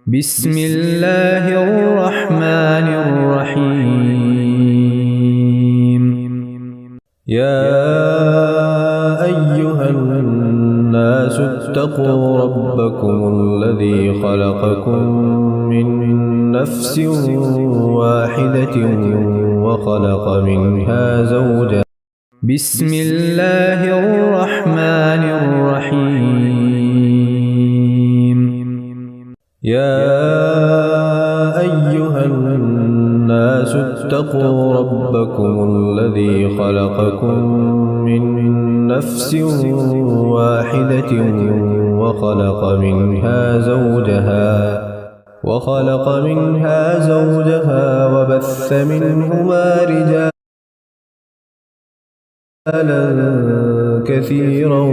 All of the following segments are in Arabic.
بسم الله الرحمن الرحيم. يا أيها الناس اتقوا ربكم الذي خلقكم من نفس واحدة وخلق منها زوجها. بسم الله الرحمن الرحيم. يا أيها الناس اتقوا ربكم الذي خلقكم من نفس واحدة وخلق منها زوجها وبث منهما رجالا كثيرا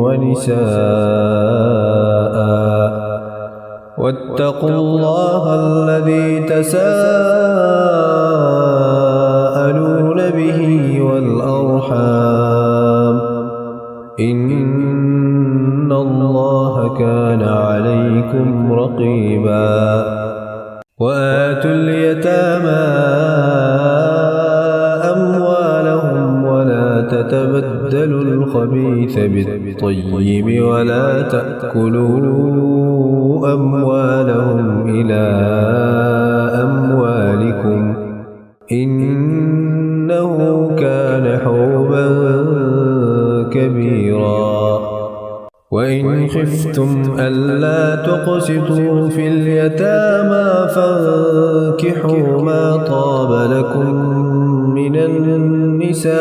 ونساء. واتقوا الله الذي تساءلون به والأرحام إن الله كان عليكم رقيبا. وآتوا اليتامى أموالهم ولا تتبدلوا الخبيث بالطيب ولا تأكلوا أموالهم إلى أموالكم إنه كان حوبا كبيرا. وإن خفتم ألا تقسطوا في اليتامى فانكحوا ما طاب لكم من النساء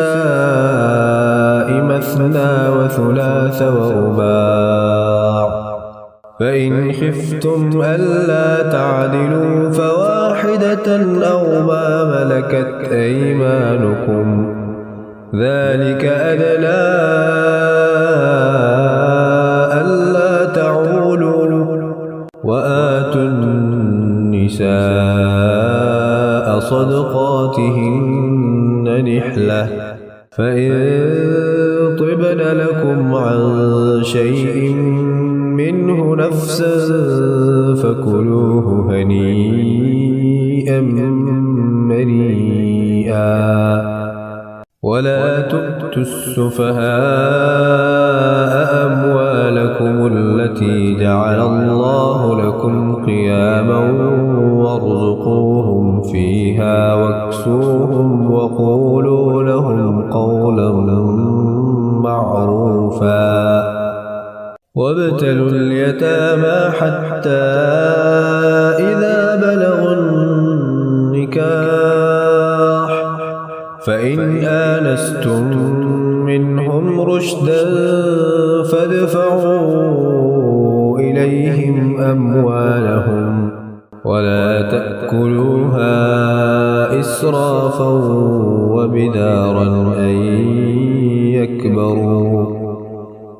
مثنى وثلاث ورباع. فإن خفتم ألا تعدلوا فواحدة أو ما ملكت أيمانكم ذلك أدنى ألا تعولوا. وآتوا النساء صدقاتهن نحلة فإن طبن لكم عن شيء منه نفسا فكلوه هنيئا مريئا. ولا تؤتوا السفهاء أموالكم التي جعل الله لكم قياما وارزقوهم فيها واكسوهم وقولوا لهم قولا معروفا. وابتلوا اليتامى حتى إذا بلغوا النكاح فإن آنستم منهم رشدا فادفعوا إليهم أموالهم ولا تأكلوها إسرافا وبدارا أن يكبروا.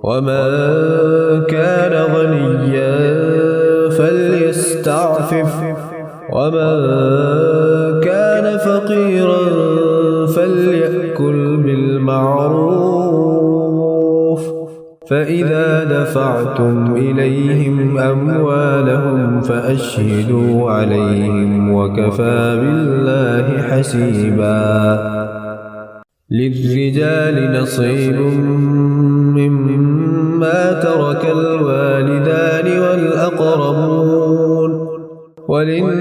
ومن كان غنيا فليستعفف ومن كان فقيرا فليأكل بالمعروف. فإذا دفعتم إليهم أموالهم فأشهدوا عليهم وكفى بالله حسيبا. للرجال نصيب مما ترك الوالدان والأقربون وللنساء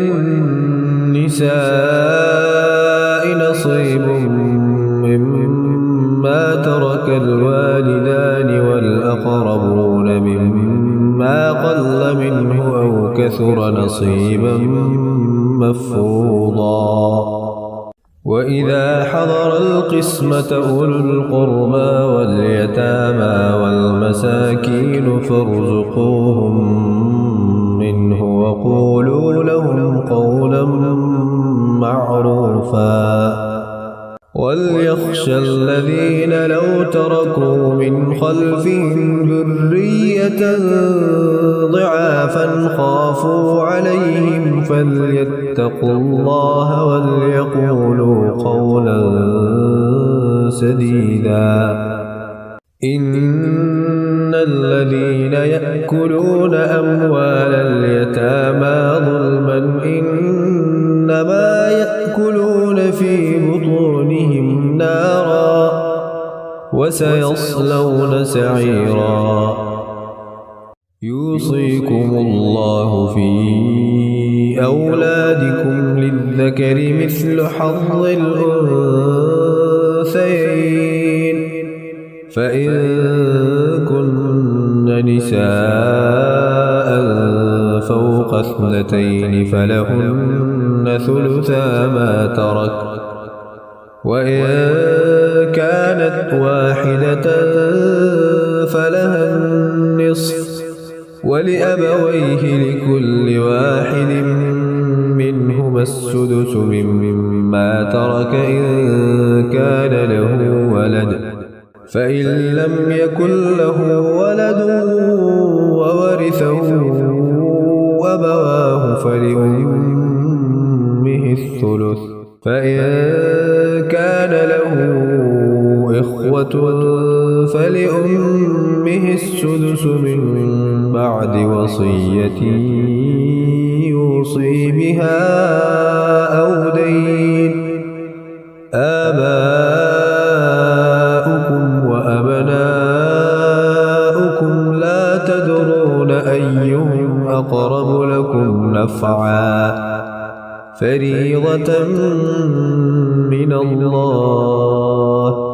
نصيب مما ترك الوالدان والأقربون مما قل منه أو كثر نصيبا مفروضا. وإذا حضر القسمة أولو القربى واليتامى والمساكين فارزقوهم منه وقولوا لهم قولا معروفا. وليخشى الذين لو تركوا من خلفهم ذرية ضعافا خافوا عليهم فليتقوا الله وليقولوا قولا سديدا. إن الذين يأكلون أموال اليتامى ظلما إنما يأكلون في بطونهم نارا وسيصلون سعيرا يوصيكم الله في أولادكم للذكر مثل حظ الأنثيين فإن كن نساء فوق 2 فلهن ثلثا ما ترك وإن كانت واحدة فلها النصف ولأبويه لكل واحد منهما السدس مما ترك إن كان له ولد فإن لم يكن له ولد وورثه أبواه فلأمه الثلث فإن كان له إخوة فلأمه السدس من بعد وصية يوصي بها أو دين آباؤكم وأبناؤكم لا تدرون أيهم أقرب لكم نفعا فريضة من الله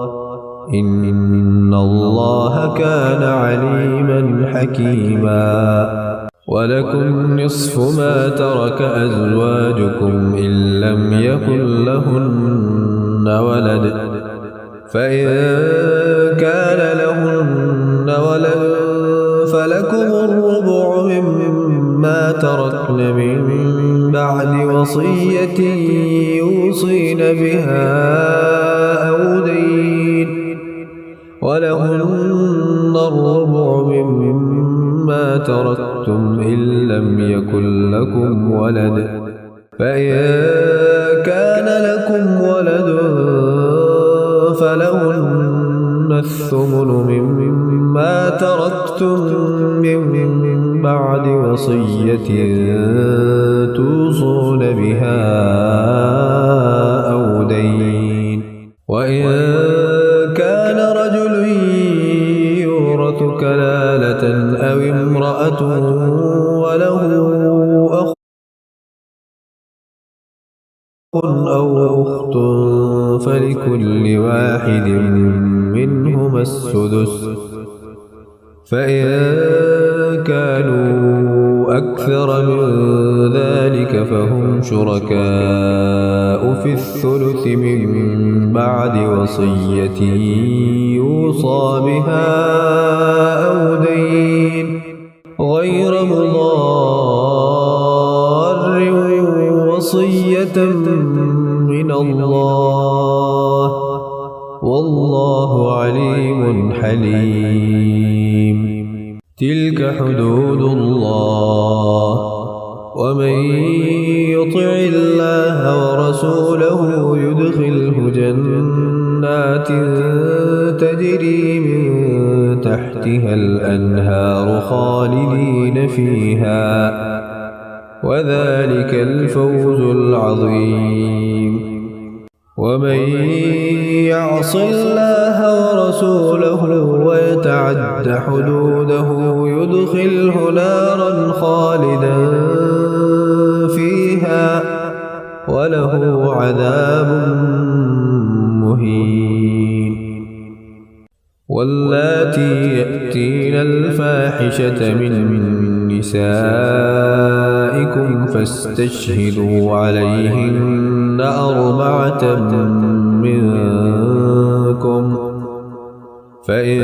إن الله كان عليما حكيما ولكم نصف ما ترك أزواجكم إن لم يكن لهن ولد فإن كان لهن ولد فلكم الربع مما تركن من بعد وصية يوصين بها أو دين ولهن الربع مما تركتم إن لم يكن لكم ولد فإن كان لكم ولد فلهن الثمن مما تركتم من بعد وصية توصون بها أو دين وإن كان رجل يورث كلالة أو امرأة وله أخ أو أخت فلكل واحد منهما السدس فإن كانوا أكثر من ذلك فهم شركاء في الثلث من بعد وصية يوصى بها أو دين غير مضار وصية من الله والله عليم حليم تلك حدود الله ومن يطع الله ورسوله يدخله جنات تجري من تحتها الأنهار خالدين فيها وذلك الفوز العظيم ومن يعص الله ورسوله ويتعد حدوده يدخله نارا خالدا فيها وله عذاب مهين واللاتي يأتين الفاحشة من نسائكم فاستشهدوا عليهن 4 منكم فإن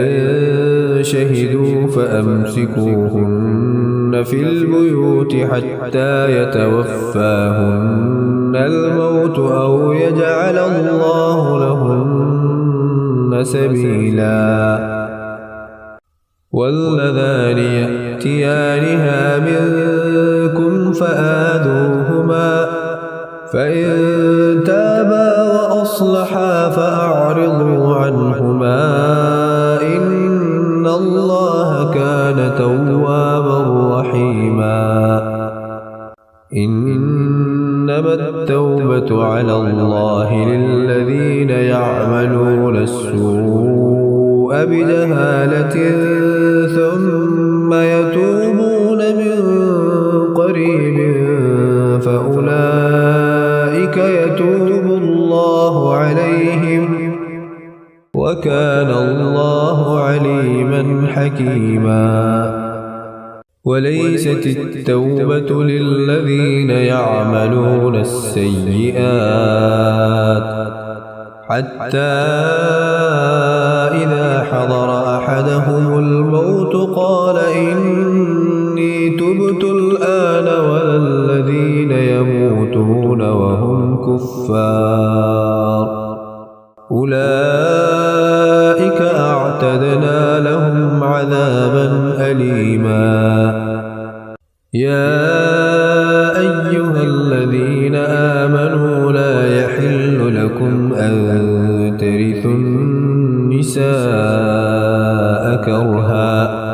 شهدوا فأمسكوهن في البيوت حتى يتوفاهن الموت أو يجعل الله لهن سبيلا واللذان يأتيانها منكم فآذوهما فإن تابا وأصلحا فأعرضوا عنهما إن الله كان توابا رحيما إنما التوبة على الله للذين يعملون السوء بجهالة ثم يتوبون من قريب فأولئك يتوب الله عليهم وكان الله عليما حكيما وليست التوبة للذين يعملون السيئات حتى إذا حضر أحدهم الموت قال إني تبت الآن ولا الذين يموتون وهم كفار أولئك أعتدنا لهم عذابا أليما يا أيها الذين آمنوا لا يحل لكم أن ترثوا النساء كرها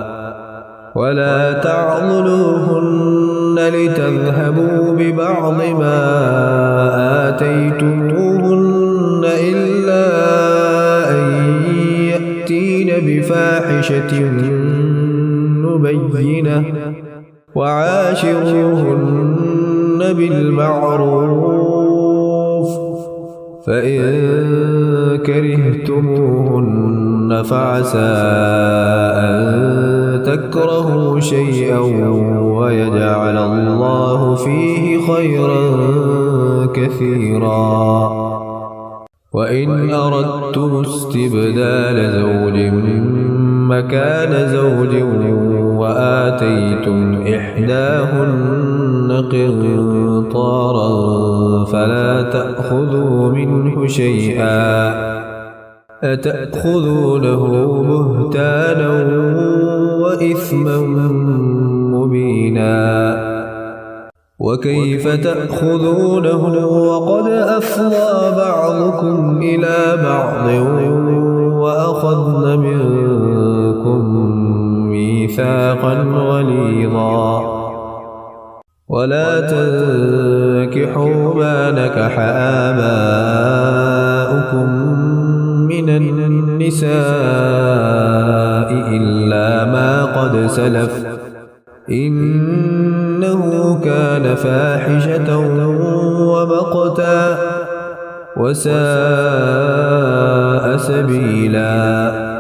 ولا تعضلوهن لتذهبوا ببعض ما آتيتموهن إلا أن يأتين بفاحشة مبينة وعاشروهن بالمعروف فإن كرهتموهن فعسى أن تكرهوا شيئا ويجعل الله فيه خيرا كثيرا وإن أردتم استبدال زوج مكان زوج وآتيتم إحداهن قنطارا فلا تأخذوا منه شيئا أتأخذونه بهتانا وإثما مبينا وكيف تأخذونه وقد أفضى بعضكم إلى بعض وأخذن منكم ميثاقا غليظا ولا تنكحوا ما نكح آباؤكم من النساء إلا ما قد سلف إنه كان فاحشة ومقتا وساء سبيلا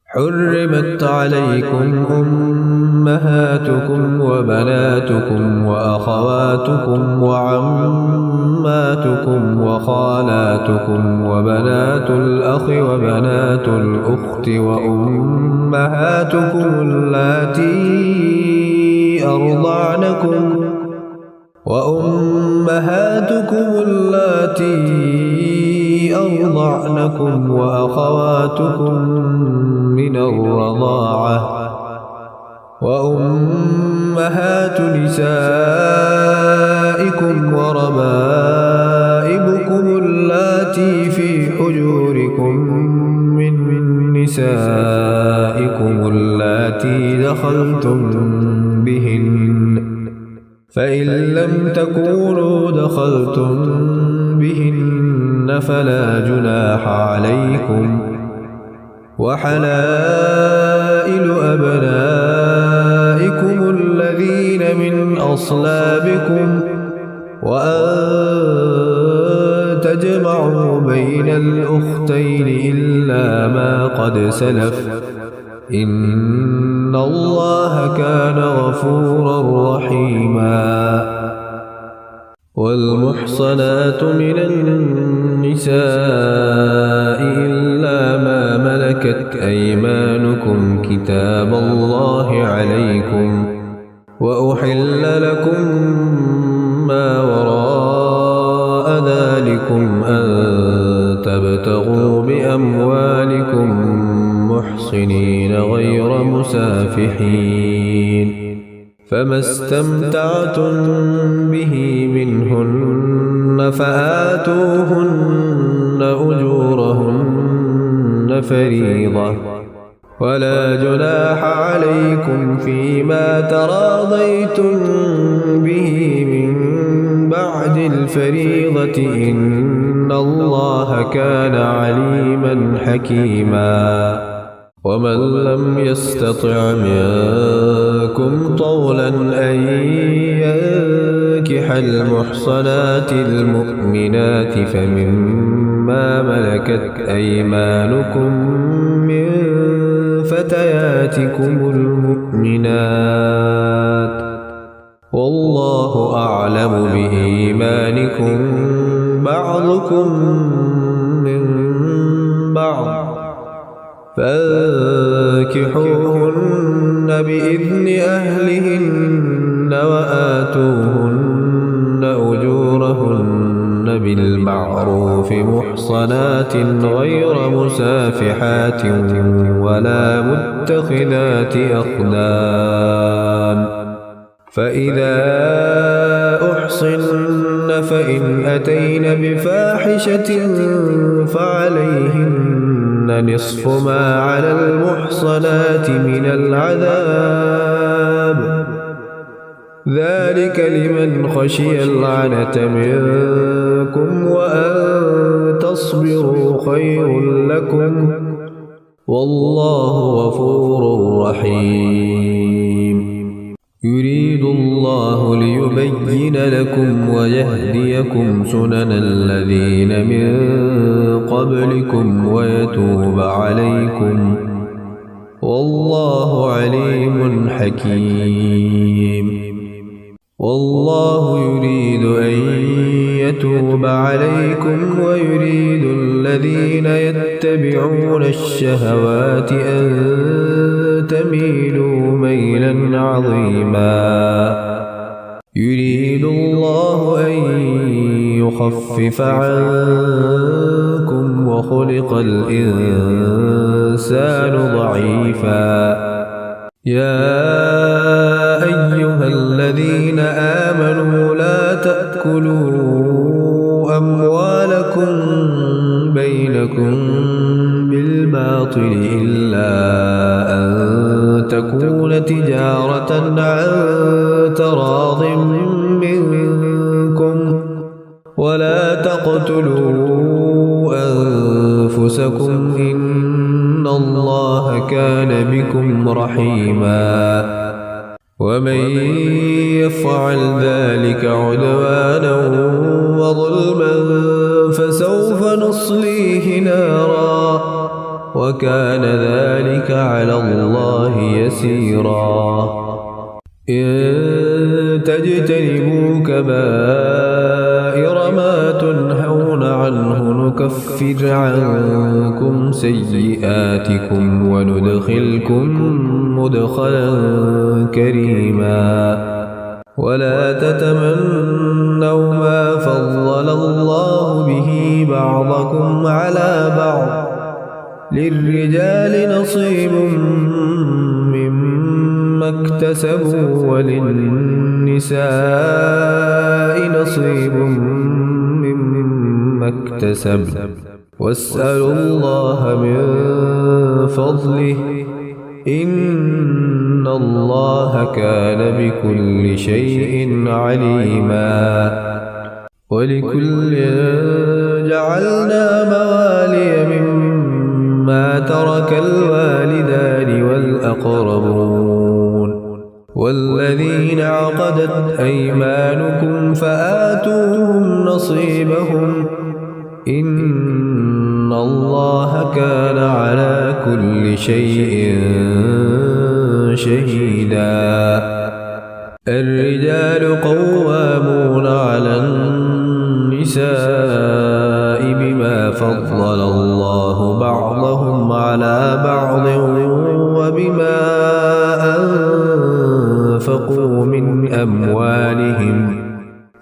حرمت عليكم أمهاتكم وبناتكم وأخواتكم وعماتكم وخالاتكم وبنات الأخ وبنات الأخت وأمهاتكم اللاتي أرضعنكم وأخواتكم من الرضاعة وأمهات نسائكم وربائبكم اللاتي في حجوركم من نسائكم اللاتي دخلتم بهن فإن لم تكونوا دخلتم بهن فلا جناح عليكم وحلائل أبنائكم الذين من أصلابكم وأن تجمعوا بين الأختين إلا ما قد سلف إن الله كان غفورا رحيما والمحصنات من النساء إلا ما ملكت أيمانكم كتاب الله عليكم وأحل لكم ما وراء ذلكم أن تبتغوا بأموالكم محصنين غير مسافحين فما استمتعتم به منهن فآتوهن أجورهن فريضة ولا جناح عليكم فيما تراضيتم به من بعد الفريضة إن الله كان عليما حكيما ومن لم يستطع منكم طولا أن ينكح المحصنات المؤمنات فمما ملكت أيمانكم من فتياتكم المؤمنات والله أعلم بإيمانكم بعضكم من بعض فانكحوهن بإذن أهلهن وآتوهن أجورهن بالمعروف محصنات غير مسافحات ولا متخذات أخدان فإذا أحصن فإن أتين بفاحشة فعليهن نصف ما على المحصنات من العذاب ذلك لمن خشي العنة منكم وأن تصبروا خير لكم والله غفور رحيم يريد الله ليبين لكم ويهديكم سنن الذين من قبلكم ويتوب عليكم والله عليم حكيم والله يريد أن يتوب عليكم ويريد الذين يتبعون الشهوات أن تميلوا ميلا عظيما يريد الله أن يخفف عنكم وخلق الإنسان ضعيفا يا أيها الذين آمنوا لا تأكلوا أموالكم بينكم بالباطل إلا أن تكون تجارة عن تراض منكم ولا تقتلوا أنفسكم إن الله كان بكم رحيما ومن يفعل ذلك عدوانا وظلما فسوف نصليه نارا وكان ذلك على الله يسيرا إن تجتنبوا كبائر ما تنهون عنه نكفر عنكم سيئاتكم وندخلكم مدخلا كريما ولا تتمنوا ما فضل الله به بعضكم على بعض للرجال نصيب مما اكتسبوا وللنساء نصيب مما اكتسبن واسألوا الله من فضله إن الله كان بكل شيء عليما ولكل جعلنا موالي مما ترك الوالدان والأقربون والذين عقدت أيمانكم فآتوهم نصيبهم إن الله كان على كل شيء شهيدا الرجال قوامون على النساء بما فضل الله بعضهم على بعض وبما أنفقوا من أموالهم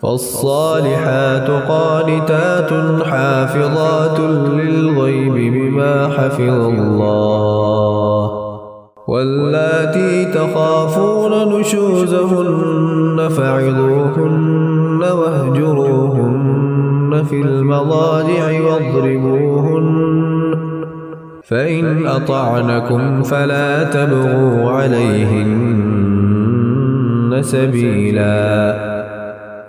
فالصالحات قانتات حافظات للغيب بما حفظ الله واللاتي تخافون نشوزهن فعظوهن واهجروهن في المضاجع واضربوهن فإن أطعنكم فلا تبغوا عليهن سبيلا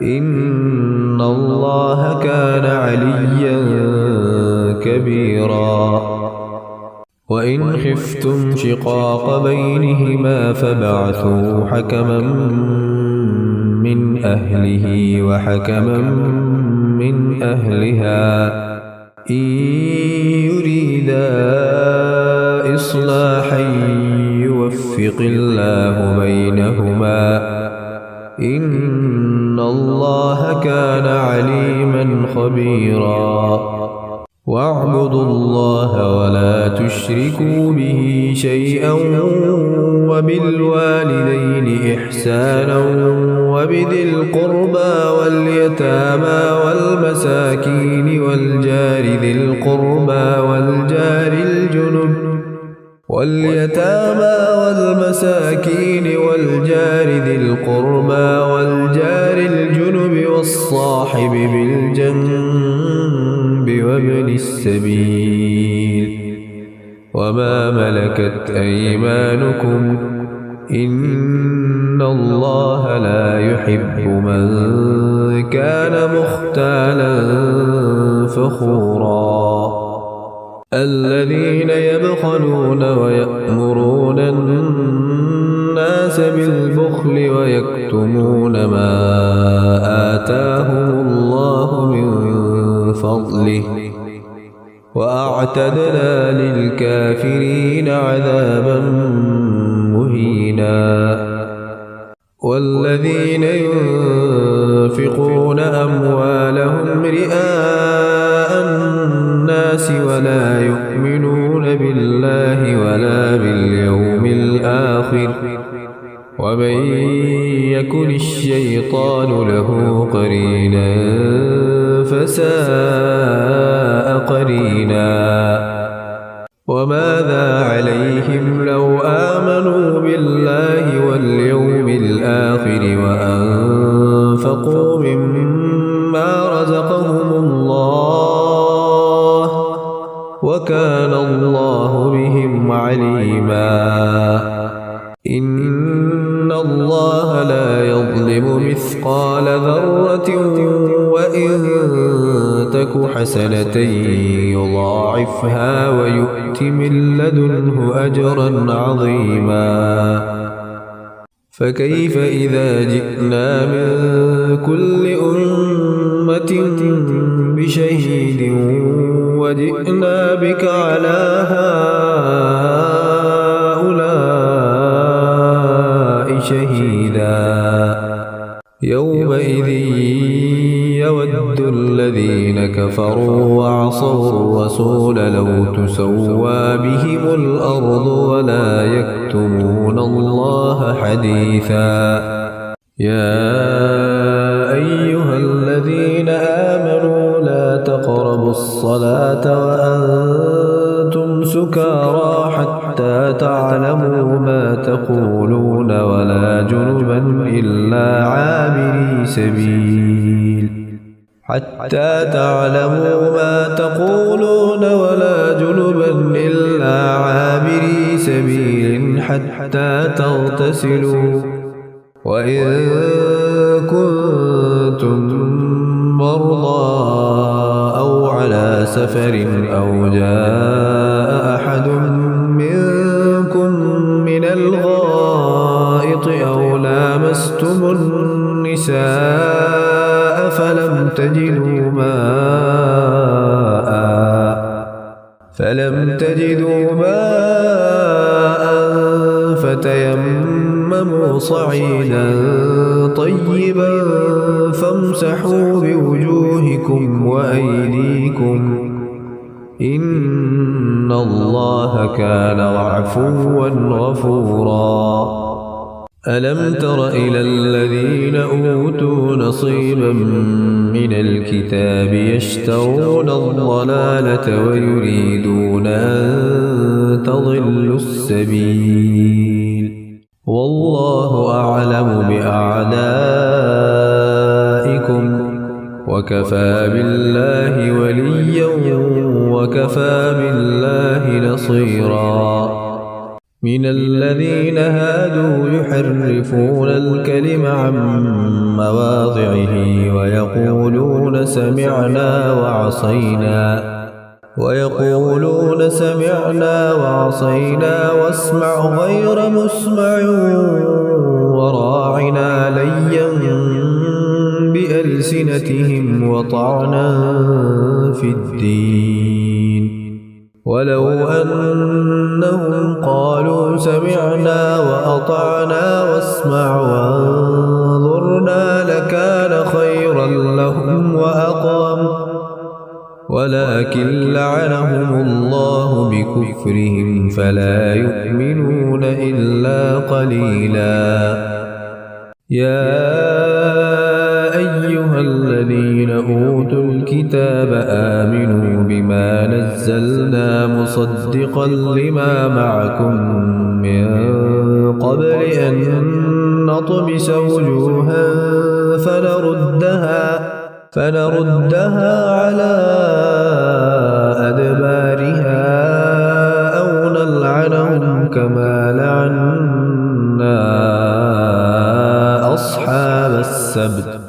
إن الله كان عليا كبيرا وإن خفتم شقاق بينهما فبعثوا حكما من أهله وحكما من أهلها إن يريدا إصلاحا يوفق الله بينهما إن الله كان عليما خبيرا واعبدوا الله ولا تشركوا به شيئا وبالوالدين إحسانا وبذي القربى واليتامى والمساكين والجار ذي القربى والجار الجنب والصاحب بالجنب وابن السبيل وما ملكت أيمانكم إن الله لا يحب من كان مختالا فخورا الذين يبخلون ويأمرون الناس بالبخل ويكتمون ما آتاهم الله من فضله وأعتدنا للكافرين عذابا مهينا والذين ينفقون أموالهم رئاء الناس ولا يؤمنون بالله ولا باليوم الآخر ومن يكن الشيطان له قرينا فساء قرينا وماذا عليهم لو آمنوا بالله واليوم الآخر وأنفقوا مما رزقهم الله وكان الله بهم عليما إن الله لا يظلم مثقال ذرة وإن تك حسنة يضاعفها ويؤت من لدنه أجرا عظيما فكيف إذا جئنا من كل أمة بشهيد وجئنا بك على هؤلاء شهيدا يومئذ يود الذين كفروا وعصوا الرسول لو تسوى بهم الأرض ولا يكتمون الله حديثا يا أيها الذين آمنوا لا تقربوا الصلاة وأنتم سكارى حتى تعلموا ما تقولون ولا جنبا إلا عابري سبيل حتى تغتسلوا وإن كنتم مرضى أو على سفر أو جاء أحد منكم من الغائط أو لامستم النساء فلم تجدوا ماء فتيمموا صعيدا طيبا فامسحوا بوجوهكم وأيديكم إن الله كان عفوا غفورا ألم تر إلى الذين أوتوا نصيبا من الكتاب يشترون الضلالة ويريدون أن تضلوا السبيل والله أعلم بأعدائكم وكفى بالله وليا وكفى بالله نصيرا نصيرا من الذين هادوا يحرفون الكلم عن مواضعه ويقولون سمعنا وعصينا واسمع غير مسمع وراعنا ليا بألسنتهم وطعنا في الدين ولو أنهم قالوا سمعنا وأطعنا واسمع وانظرنا لكان خيرا لهم وأقوم ولكن لعنهم الله بكفرهم فلا يؤمنون إلا قليلا يا أيها الذين أوتوا الكتاب آمنوا بما نزلنا مصدقا لما معكم من قبل أن نطمس وجوها فنردها على أدبارها أو نلعنهم كما لعنا أصحاب السبت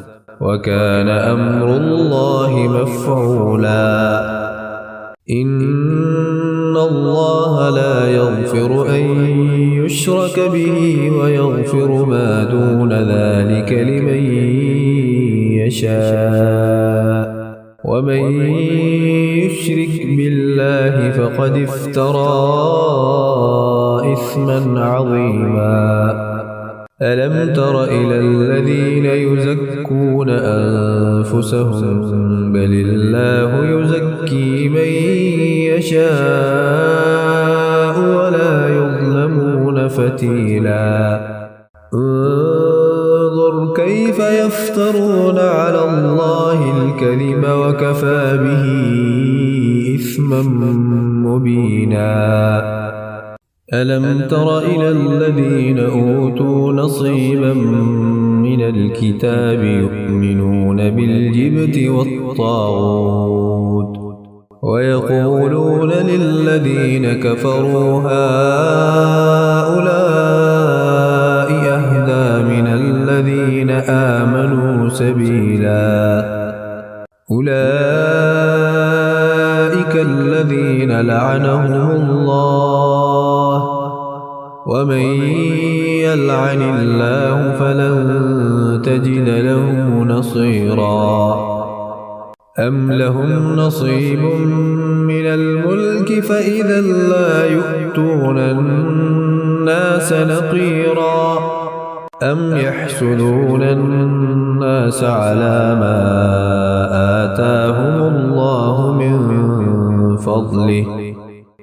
وكان أمر الله مفعولا إن الله لا يغفر أن يشرك به ويغفر ما دون ذلك لمن يشاء ومن يشرك بالله فقد افترى إثما عظيما ألم تر إلى الذين يزكون أنفسهم بل الله يزكي من يشاء ولا يظلمون فتيلا انظر كيف يفترون على الله الكذب وكفى به إثما مبينا ألم تر إلى الذين أوتوا نصيبا من الكتاب يؤمنون بالجبت والطاغوت ويقولون للذين كفروا هؤلاء أهدى من الذين آمنوا سبيلا أولئك الذين لعنهم الله ومن يلعن الله فلن تجد له نصيرا أم لهم نصيب من الملك فإذا لا يؤتون الناس نقيرا أم يحسدون الناس على ما آتاهم الله من فضله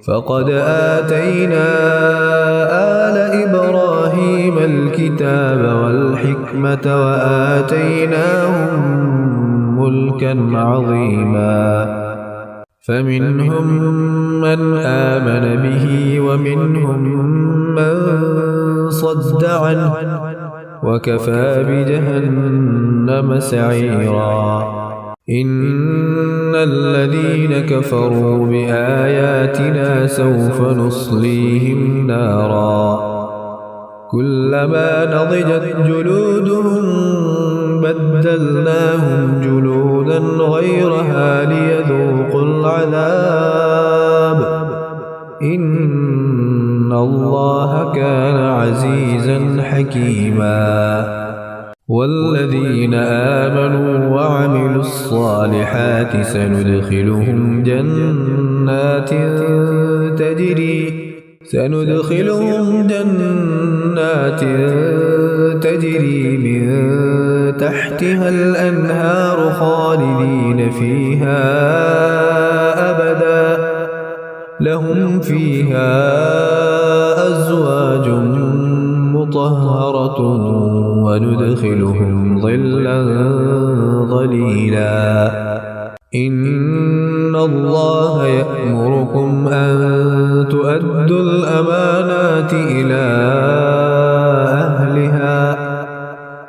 فقد آتينا آل إبراهيم الكتاب والحكمة وآتيناهم ملكا عظيما فمنهم من آمن به ومنهم من صد عنه وكفى بجهنم سعيرا إن الذين كفروا بآياتنا سوف نصليهم نارا كلما نضجت جلودهم بدلناهم جلودا غيرها ليذوقوا العذاب إن الله كان عزيزا حكيما والذين آمنوا وعملوا الصالحات سندخلهم جنات تجري من تحتها الأنهار خالدين فيها أبدا لهم فيها أزواج مطهرة وندخلهم ظلا ظليلا إن الله يأمركم أن تؤدوا الأمانات إلى أهلها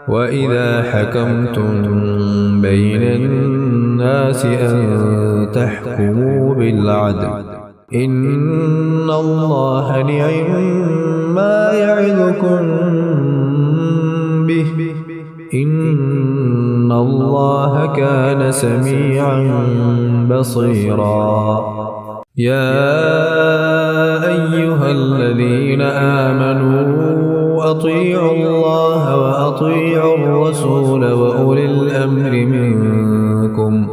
وإذا حكمتم بين الناس أن تحكموا بالعدل إن الله نعم ما يعظكم به إن الله كان سميعا بصيرا يا أيها الذين آمنوا أطيعوا الله وأطيعوا الرسول وأولي الأمر منكم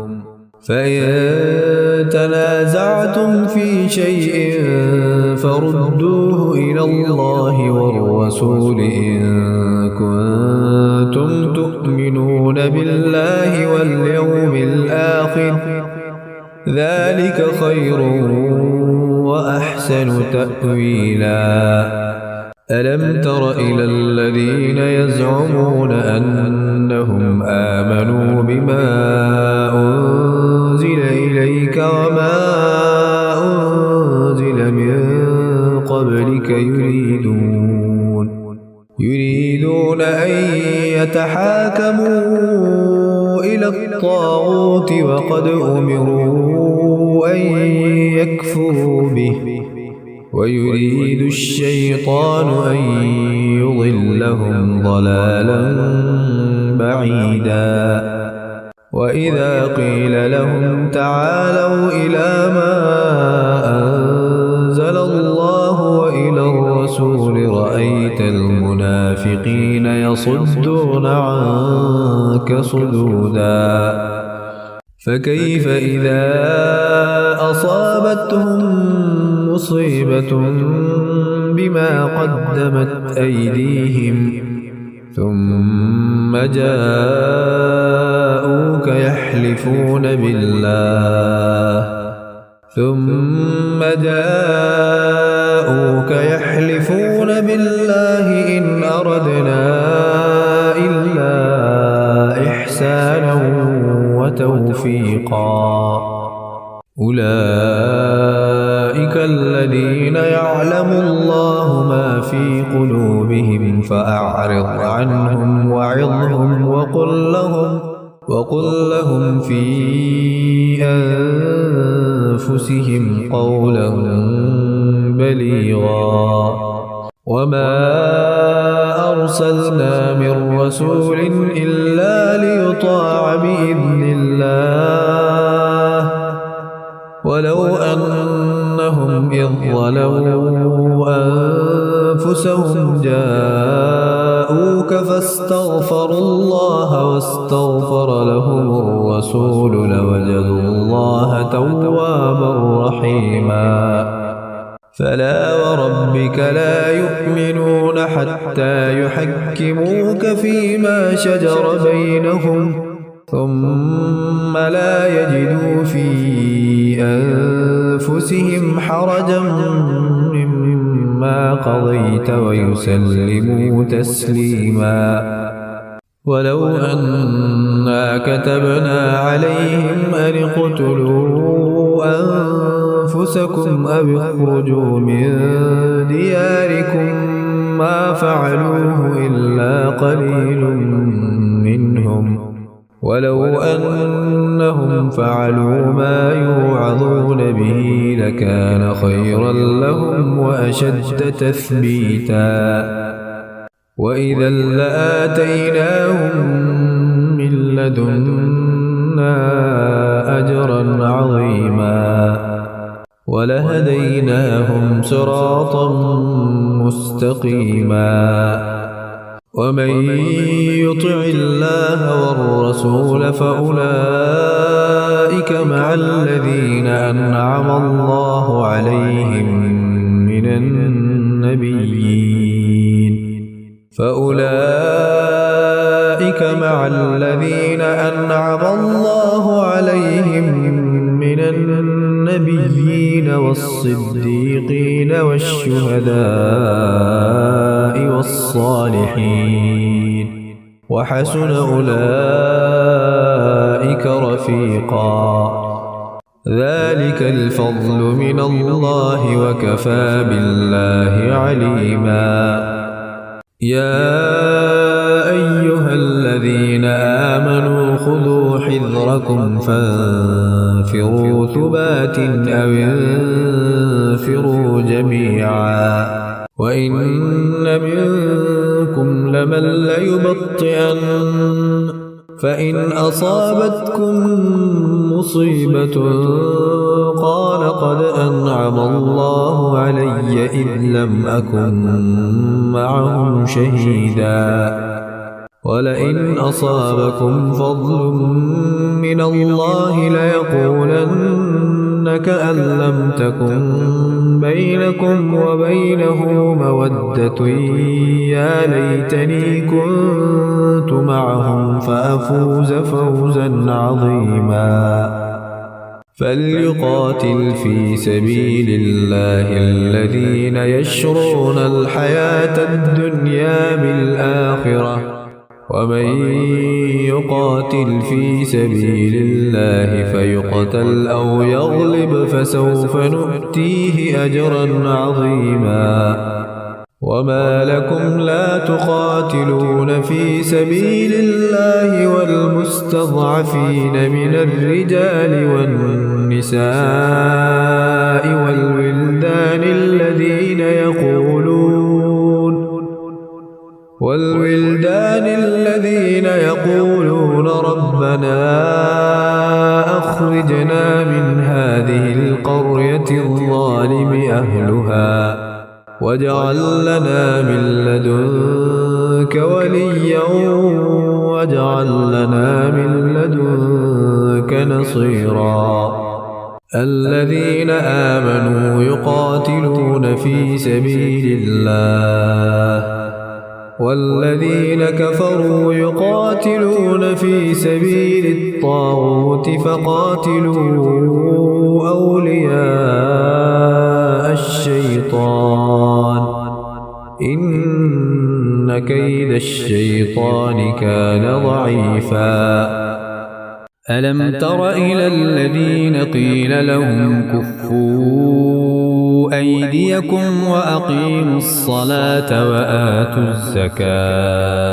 فإن تنازعتم في شيء فردوه إلى الله والرسول إن كنتم تؤمنون بالله واليوم الآخر ذلك خير وأحسن تأويلا ألم تر إلى الذين يزعمون أنهم آمنوا بما أنزل إليك وما أنزل من قبلك يريدون أن يتحاكموا إلى الطاغوت وقد أمروا أن يكفروا به ويريد الشيطان أن يضلهم ضلالا بعيدا وإذا قيل لهم تعالوا إلى ما أنزل الله وإلى الرسول رأيت المنافقين يصدون عنك صدودا فكيف إذا أصابتهم مصيبة بما قدمت أيديهم ثم جاءوك يحلفون بالله إن أردنا إلا إحسانا وتوفيقا أولئك الذين يعلم الله ما في قلوبهم فأعرض عنهم وعظهم وقل لهم في أنفسهم قولا بليغا وما أرسلنا من رسول إلا ليطاع بإذن الله ولو أنهم إذ ظلموا أنفسهم جاءوك فاستغفروا الله واستغفر لهم الرسول لوجدوا الله توابا رحيما فلا وربك لا يؤمنون حتى يحكموك فيما شجر بينهم ثم لا يجدوا في أنفسهم حرجا مما قضيت ويسلموا تسليما ولو أنا كتبنا عليهم أن اقتلوا أنفسكم أو اخرجوا من دياركم ما فعلوه إلا قليل منهم ولو أنهم فعلوا ما يوعظون به لكان خيرا لهم وأشد تثبيتا وإذا لآتيناهم من لدنا أجرا عظيما ولهديناهم صراطا مستقيما ومن يطع الله والرسول فأولئك مع الذين أنعم الله عليهم من النبيين والصديقين والشهداء والصالحين وحسن أولئك رفيقا ذلك الفضل من الله وكفى بالله عليما يا أيها الذين آمنوا خذوا حذركم فانفروا ثبات أو وإن منكم لمن ليبطئن فإن أصابتكم مصيبة قال قد أنعم الله علي إذ لم أكن معهم شهيدا ولئن أصابكم فضل من الله ليقولن كأن لم تكن بينكم وبينه مودة يا ليتني كنت معهم فأفوز فوزا عظيما فليقاتل في سبيل الله الذين يشرون الحياة الدنيا بالآخرة ومن يقاتل في سبيل الله فيقتل أو يغلب فسوف نؤتيه أجرا عظيما وما لكم لا تقاتلون في سبيل الله والمستضعفين من الرجال والنساء والولدان الذين يقولون ربنا أخرجنا من هذه القرية الظالم أهلها واجعل لنا من لدنك وليا واجعل لنا من لدنك نصيرا الذين آمنوا يقاتلون في سبيل الله والذين كفروا يقاتلون في سبيل الطاغوت فقاتلوا أولياء الشيطان إن كيد الشيطان كان ضعيفا ألم تر إلى الذين قيل لهم كفوا أيديكم وأقيموا الصلاة وآتوا الزكاة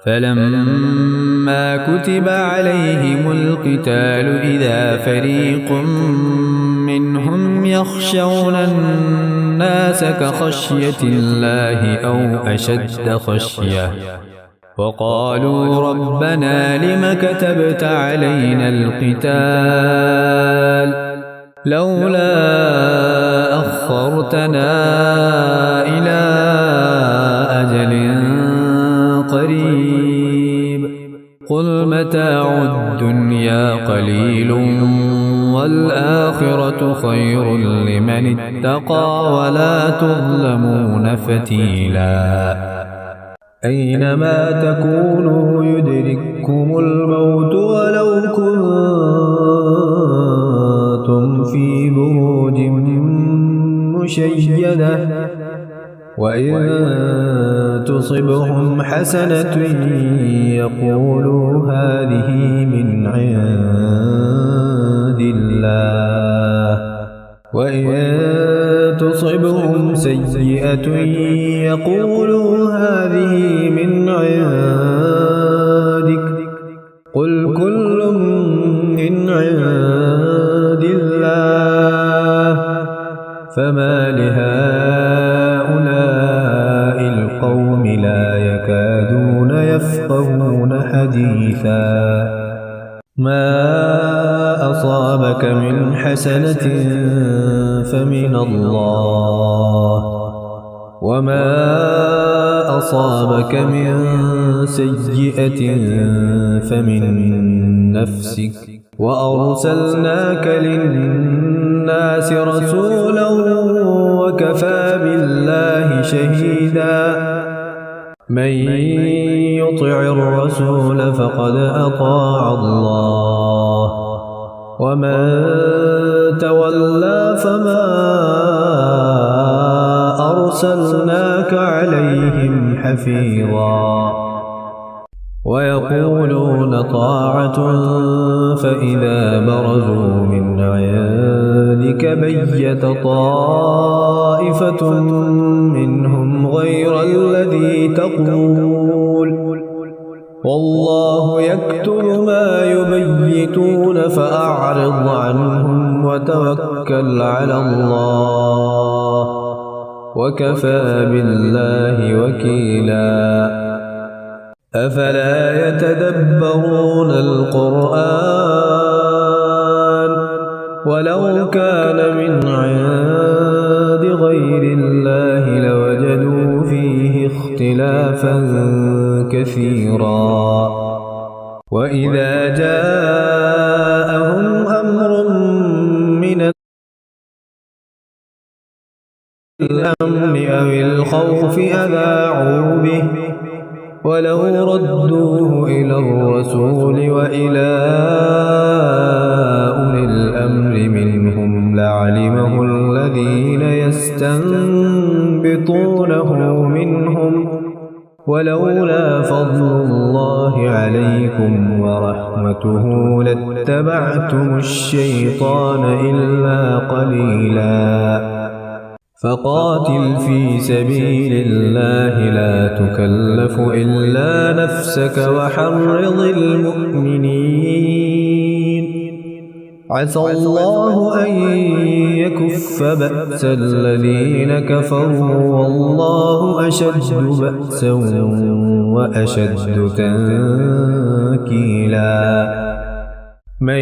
فلما كتب عليهم القتال إذا فريق منهم يخشون الناس كخشية الله أو أشد خشية وقالوا ربنا لم كتبت علينا القتال لولا أخرتنا إلى أجل قريب قل متاع الدنيا قليل والآخرة خير لمن اتقى ولا تظلمون فتيلا أينما تكونوا يدرككم الموت ولو كنتم في بروج مشيدة وإن تصبهم حسنة يقولوا هذه من عند الله وإن تصبهم سيئة يقولوا هذه من عندك قل كل من عند الله فما لهؤلاء القوم لا يكادون يفقهون حديثا ما أصابك من حسنة فمن الله وما أصابك من سيئة فمن نفسك وأرسلناك للناس رسولا وكفى بالله شهيدا من يطع الرسول فقد أطاع الله ومن تولى فما أرسلناك عليهم حفيظا ويقولون طاعة فإذا برزوا من عندك بيت طائفة منهم غير الذي تقول والله يكتب ما يبيتون فأعرض عنهم وتوكل على الله وكفى بالله وكيلا أفلا يتدبرون القرآن ولو كان من عند غير الله لوجدوا فيه اختلافا كثيرا وإذا جاءهم أمر من الأمن أو الخوف أذاعوا به ولو ردوه إلى الرسول وإلى أولي الأمر منهم لعلمه الذين يستنبطونه منهم ولولا فضل الله عليكم ورحمته لاتبعتم الشيطان إلا قليلا فقاتل في سبيل الله لا تكلف إلا نفسك وحرض المؤمنين عسى الله أن يكف بأس الذين كفروا والله أشد بأسا وأشد تنكيلا من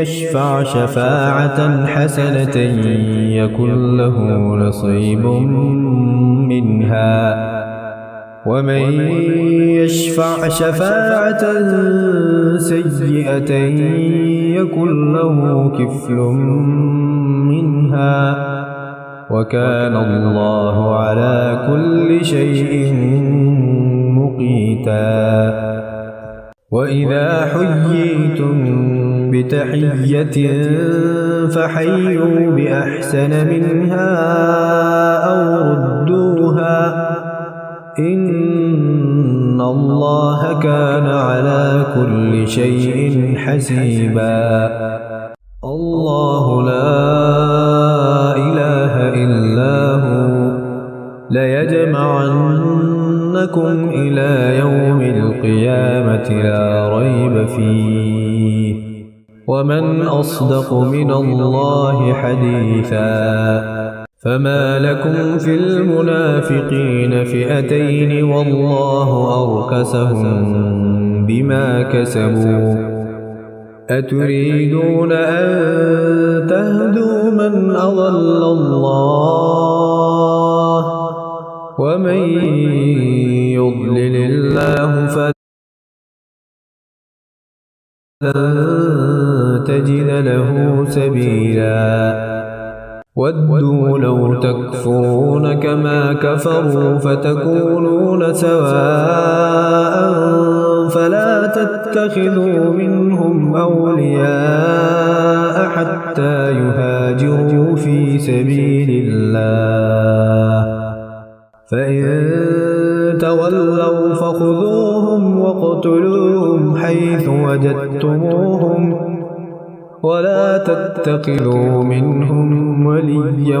يشفع شفاعة حسنة يكن له نصيب منها ومن يشفع شفاعة سيئة يكن له كفل منها وكان الله على كل شيء مقيتا وإذا حييتم بتحية فحيوا بأحسن منها أو ردوها إن الله كان على كل شيء حسيبا الله لا إله إلا هو ليجمعنكم إلى يوم القيامة لا ريب فيه ومن أصدق من الله حديثا فما لكم في المنافقين فئتين والله أركسهم بما كسبوا أتريدون أن تهدوا من أضل الله ومن يضلل الله فلن تجد له سبيلا ودوا لو تكفرون كما كفروا فتكونون سواء فلا تتخذوا منهم أولياء حتى يهاجروا في سبيل الله فإن تولوا فخذوهم واقتلوهم حيث وجدتموهم ولا تتخذوا منهم وليا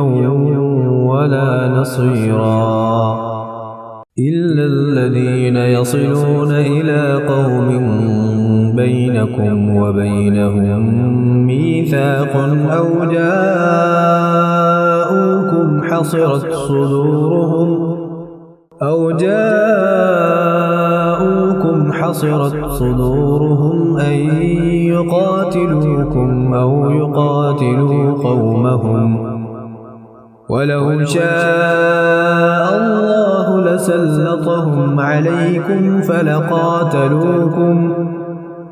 ولا نصيرا إلا الذين يصلون إلى قوم بينكم وبينهم ميثاق أو جاءوكم حصرت صدورهم أن يقاتلوكم أو يقاتلوا قومهم ولو شاء الله لسلطهم عليكم فلقاتلوكم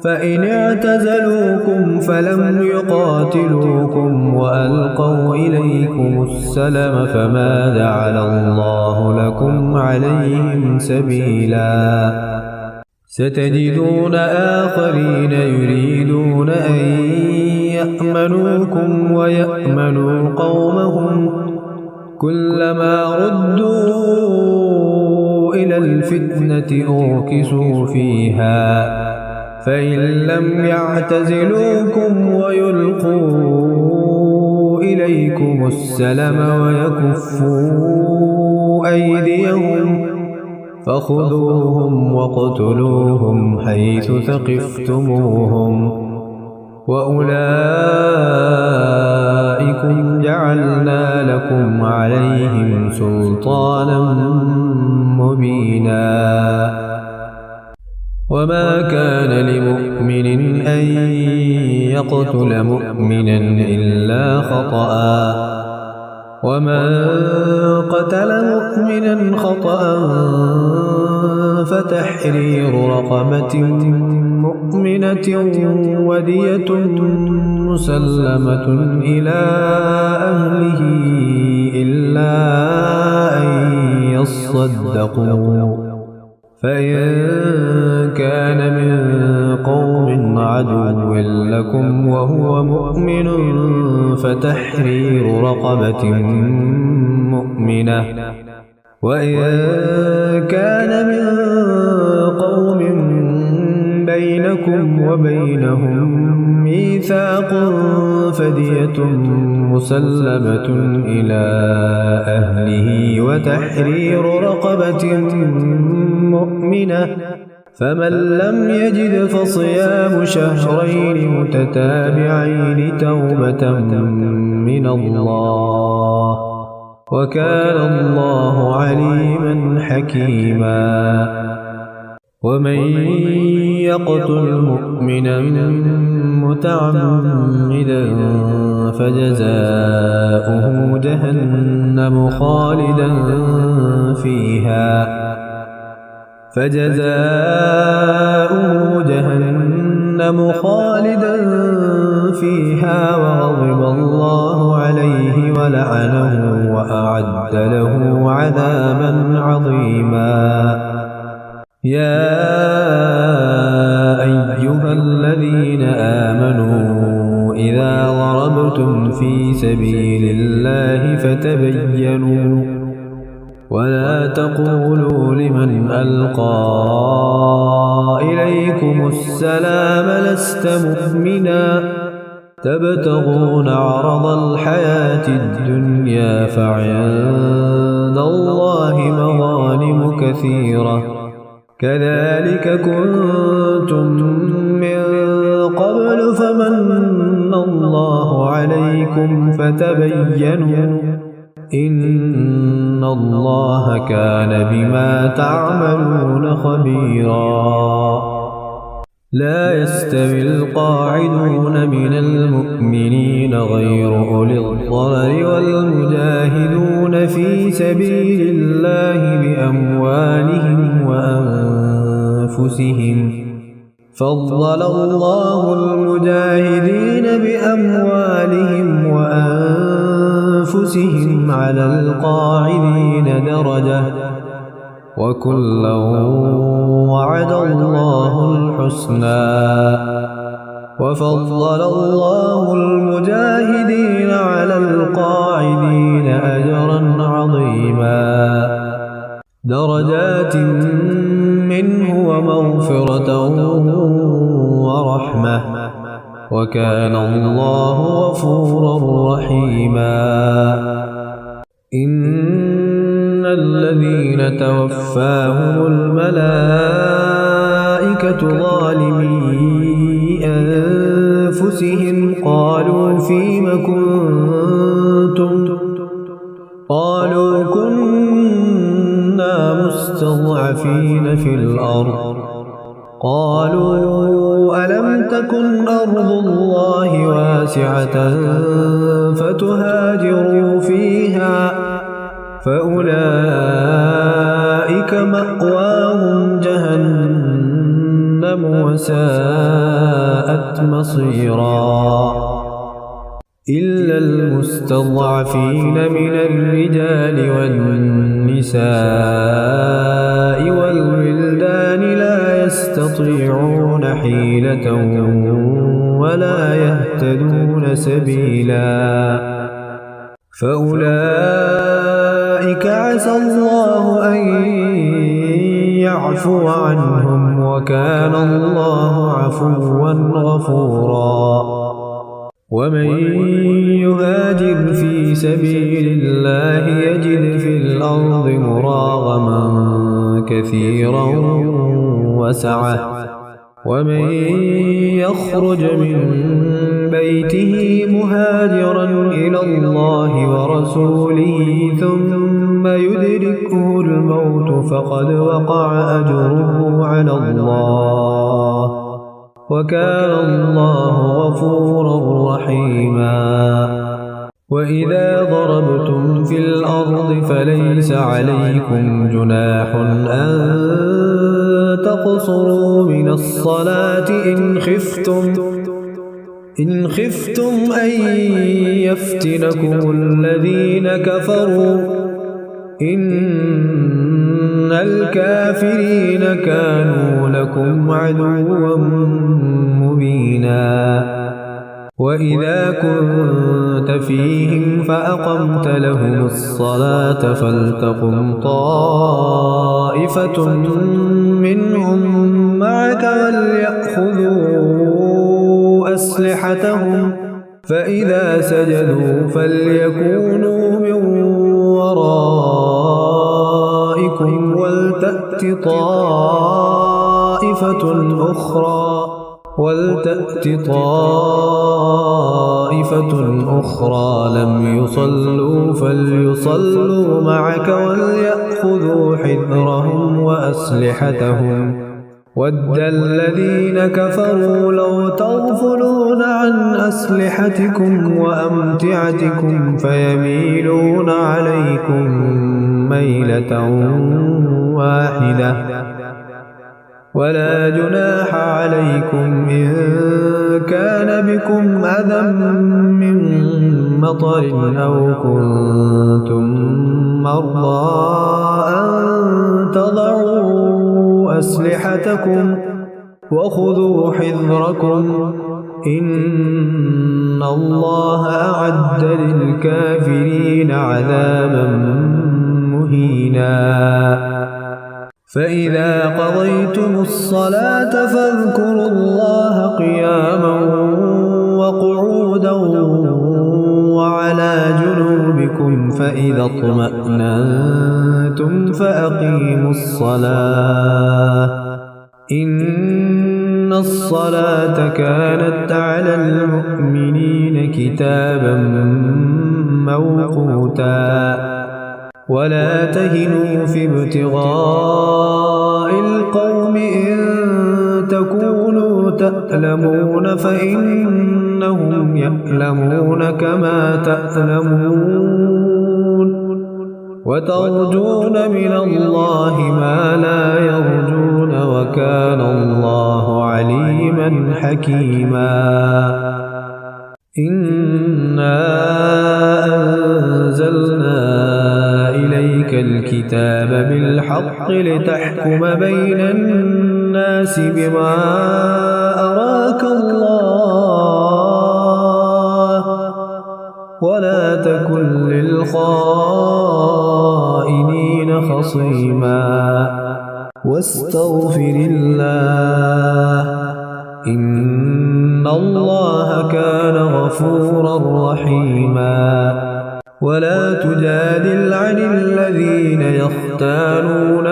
فإن اعتزلوكم فلم يقاتلوكم وألقوا إليكم السلم فما جعل الله لكم عليهم سبيلا ستجدون آخرين يريدون أن يأمنوكم ويأمنوا قومهم كلما ردوا إلى الفتنة أوكسوا فيها فإن لم يعتزلوكم ويلقوا إليكم السلم ويكفوا أيديهم فخذوهم واقتلوهم حيث ثقفتموهم وأولئك أولئكم جعلنا لكم عليهم سلطانا مبينا وما كان لمؤمن أن يقتل مؤمنا إلا خطأ ومن قتل مؤمنا خطأ فتحرير رقبة مؤمنة ودية مسلمة إلى أهله إلا أن يصدقوا فإن كان من قوم عدو لكم وهو مؤمن فتحرير رقبة مؤمنة وإن كان من قوم بينكم وبينهم ميثاق فدية مسلمة إلى أهله وتحرير رقبة مؤمنة فمن لم يجد فصيام شهرين متتابعين توبة من الله وكان الله عليما حكيما ومن يقتل مؤمنا متعمدا فجزاؤه جهنم خالدا فيها وغضب الله عليه ولعنه وأعد له عذابا عظيما يا أيها الذين آمنوا إذا ضربتم في سبيل الله فتبينوا ولا تقولوا لمن ألقى إليكم السلام لست مؤمنا تبتغون عرض الحياة الدنيا فعند الله مغانم كثيرة كذلك كنتم من قبل فمن الله عليكم فتبينوا إن الله كان بما تعملون خبيرا لا يستوي القاعدون من المؤمنين غير أولي الضرر والمجاهدون في سبيل الله بأموالهم وأنفسهم فضل الله المجاهدين بأموالهم وأنفسهم على القاعدين درجة وكلا وعد الله الحسنى وفضل الله المجاهدين على القاعدين أجرا عظيما درجات منه ومغفرة ورحمة وكان الله غفورا رحيما إن الذين توفاهم الملائكة ظالمي أنفسهم قالوا فيم كنتم قالوا كنا مستضعفين في الأرض قالوا ألم تكن أرض الله واسعة فتهاجروا فيها فأولئك مأواهم جهنم وساءت مصيرا إلا المستضعفين من الرجال والنساء والولدان لا يستطيعون حيلة ولا يهتدون سبيلا فأولئك عسى الله أن يعفو عنهم وكان الله عفوا غفورا ومن يهاجر في سبيل الله يجد في الأرض مراغما كثيرا وسعة ومن يخرج من بيته مهاجرا إلى الله ورسوله ثم يدركه الموت فقد وقع أجره على الله وكان الله غفورا رحيما. وإذا ضربتم في الأرض فليس عليكم جناح أن تقصروا من الصلاة إن خفتم أن يفتنكم الذين كفروا إن الكافرين كانوا لكم عدوا مبينا. وإذا كنت فيهم فأقمت لهم الصلاة فلتقم طائفة منهم معك وليأخذوا أسلحتهم فإذا سجدوا فليكونوا من ورائكم ولتأت طائفة أخرى لم يصلوا فليصلوا معك وليأخذوا حذرهم وأسلحتهم ود الذين كفروا لو تغفلون عن أسلحتكم وأمتعتكم فيميلون عليكم ميلة واحدة ولا جناح عليكم إن كان بكم أذى من مطر أو كنتم مرضى أن تضعوا أسلحتكم وخذوا حذركم إن الله أعد للكافرين عذابا مهينا. فإذا قضيتم الصلاة فاذكروا الله قياما وقعودا وعلى جنوبكم فإذا اطمأننتم فأقيموا الصلاة إن الصلاة كانت على المؤمنين كتابا موقوتا. ولا تهنوا في ابتغاء القوم إن تكونوا تألمون فإنهم يألمون كما تألمون وترجون من الله ما لا يرجون وكان الله عليما حكيما. إنا أنزلنا إليك الكتاب بالحق لتحكم بين الناس بما أراك الله ولا تكن للخائنين خصيما واستغفر الله إن الله كان غفورا رحيما. ولا تجادل عن الذين يختانون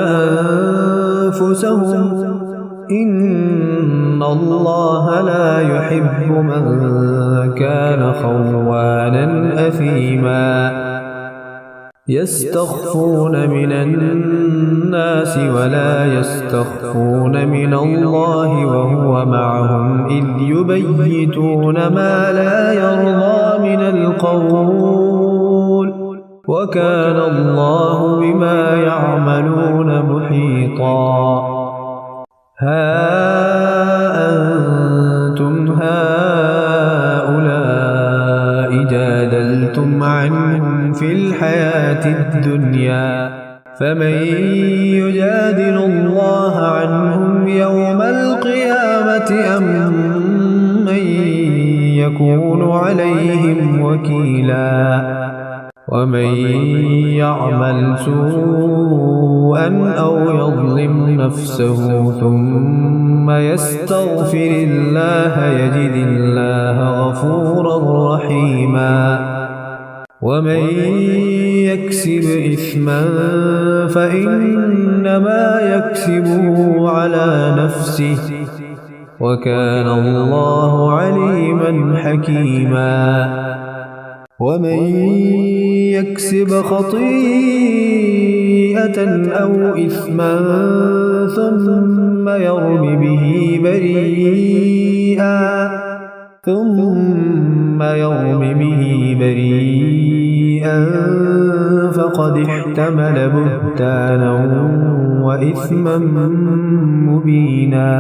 أنفسهم إن الله لا يحب من كان خوانا أثيما. يستخفون من الناس ولا يستخفون من الله وهو معهم إذ يبيتون ما لا يرضى من القول وكان الله بما يعملون محيطا. ها أنتم هؤلاء جادلتم عنهم في الحياة الدنيا فمن يجادل الله عنهم يوم القيامة أم من يكون عليهم وكيلا. ومن يعمل سوءا أو يظلم نفسه ثم يستغفر الله يجد الله غفورا رحيما. ومن يكسب إثما فإنما يكسبه على نفسه وكان الله عليما حكيما. ومن يكسب خطيئة أو إثما ثم يرم به بريئا فقد احتمل بهتانا وإثما مبينا.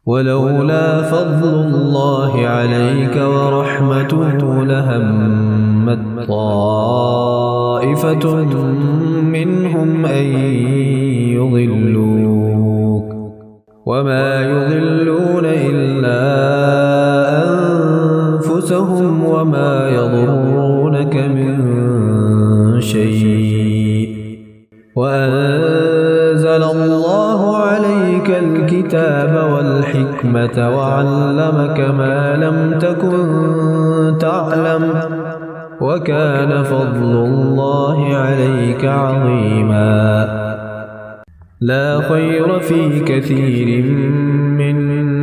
ولولا فضل الله عليك ورحمته لهمت طائفة منهم أن يضلوك وما يضلون إلا أنفسهم وما يضرونك من شيء. وأنزل الله عليك الكتاب والحكمة وعلمك ما لم تكن تعلم وكان فضل الله عليك عظيما. لا خير في كثير من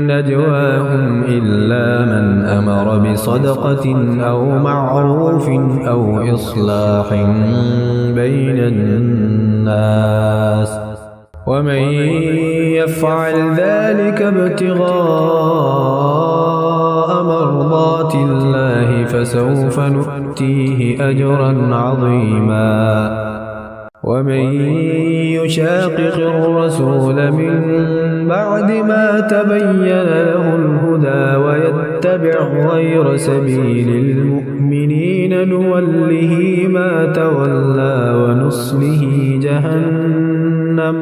نجواهم إلا من أمر بصدقة أو معروف أو إصلاح بين الناس ومن يفعل ذلك ابتغاء مرضات الله فسوف نؤتيه أجرا عظيما. ومن يشاقق الرسول من بعد ما تبين له الهدى ويتبع غير سبيل المؤمنين نوله ما تولى ونصله جهنم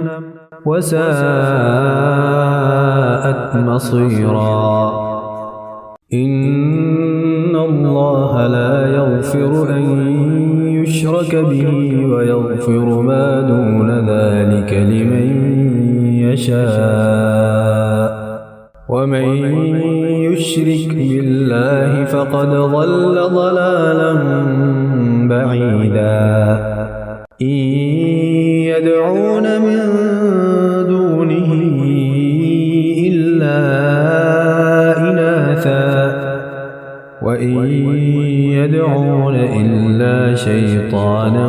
وساءت مصيرا. إن الله لا يغفر أن يشرك به ويغفر ما دون ذلك لمن يشاء ومن يشرك بالله فقد ضل ضلالا بعيدا. إن يدعون من دونه إلا إناثا وإن يدعون إلا شيطانا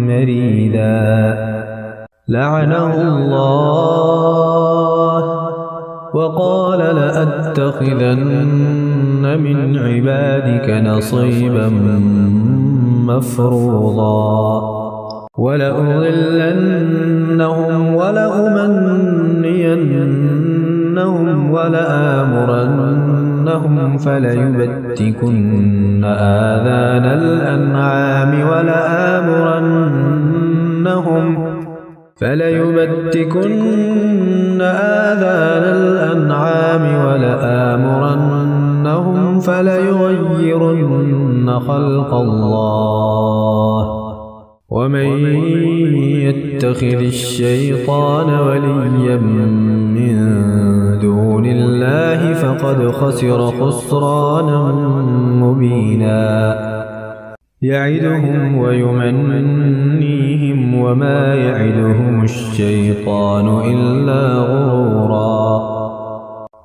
مريدا. لعنه الله وقال لأتخذن من عبادك نصيبا مفروضا ولأضلنهم ولأمنينهم ولآمرنهم فليبتكن آذان الأنعام ولآمرنهم فليغيرن خلق الله. ومن يتخذ الشيطان وليا من دون الله فقد خسر خسرانا مبينا. يعدهم ويمنيهم وما يعدهم الشيطان إلا غرورا.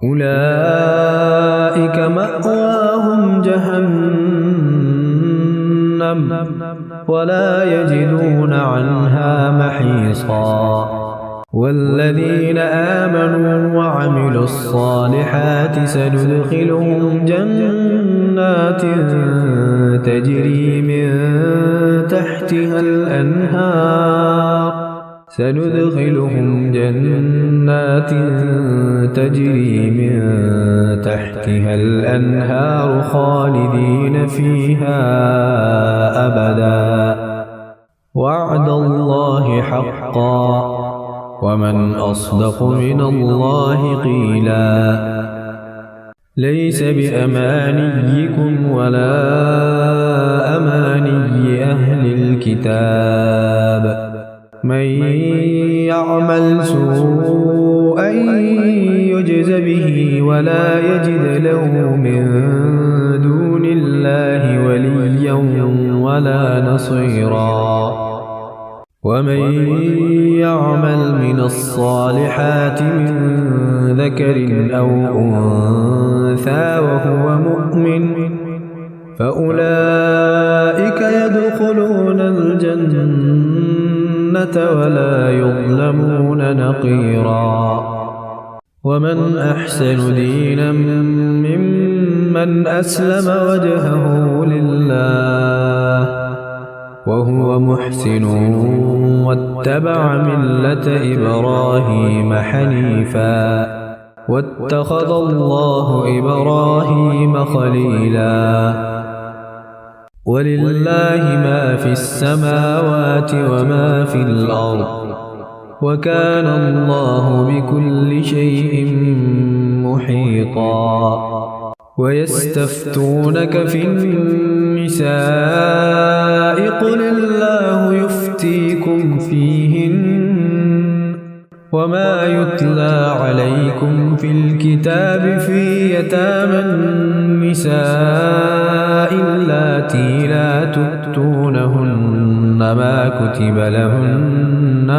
أولئك مأواهم جهنم ولا يجدون عنها محيصا. والذين آمنوا وعملوا الصالحات سندخلهم جنات تجري من تحتها الأنهار خالدين فيها أبدا. وعد الله حقا ومن أصدق من الله قيلا. ليس بأمانيكم ولا أماني أهل الكتاب. من يعمل سوءا يجز به ولا يجد له من دون الله وليا ولا نصيرا. ومن يعمل من الصالحات من ذكر أو أنثى وهو مؤمن فأولئك يدخلون الجنة ولا يظلمون نقيرا. ومن أحسن دينا ممن أسلم وجهه لله وهو محسن واتبع ملة إبراهيم حنيفا واتخذ الله إبراهيم خليلا. ولله ما في السماوات وما في الأرض وكان الله بكل شيء محيطا. ويستفتونك في النساء قل الله يفتيكم فيهن وما يتلى عليكم في الكتاب في يتامى النساء اللاتي لا تؤتونهن ما كتب لهن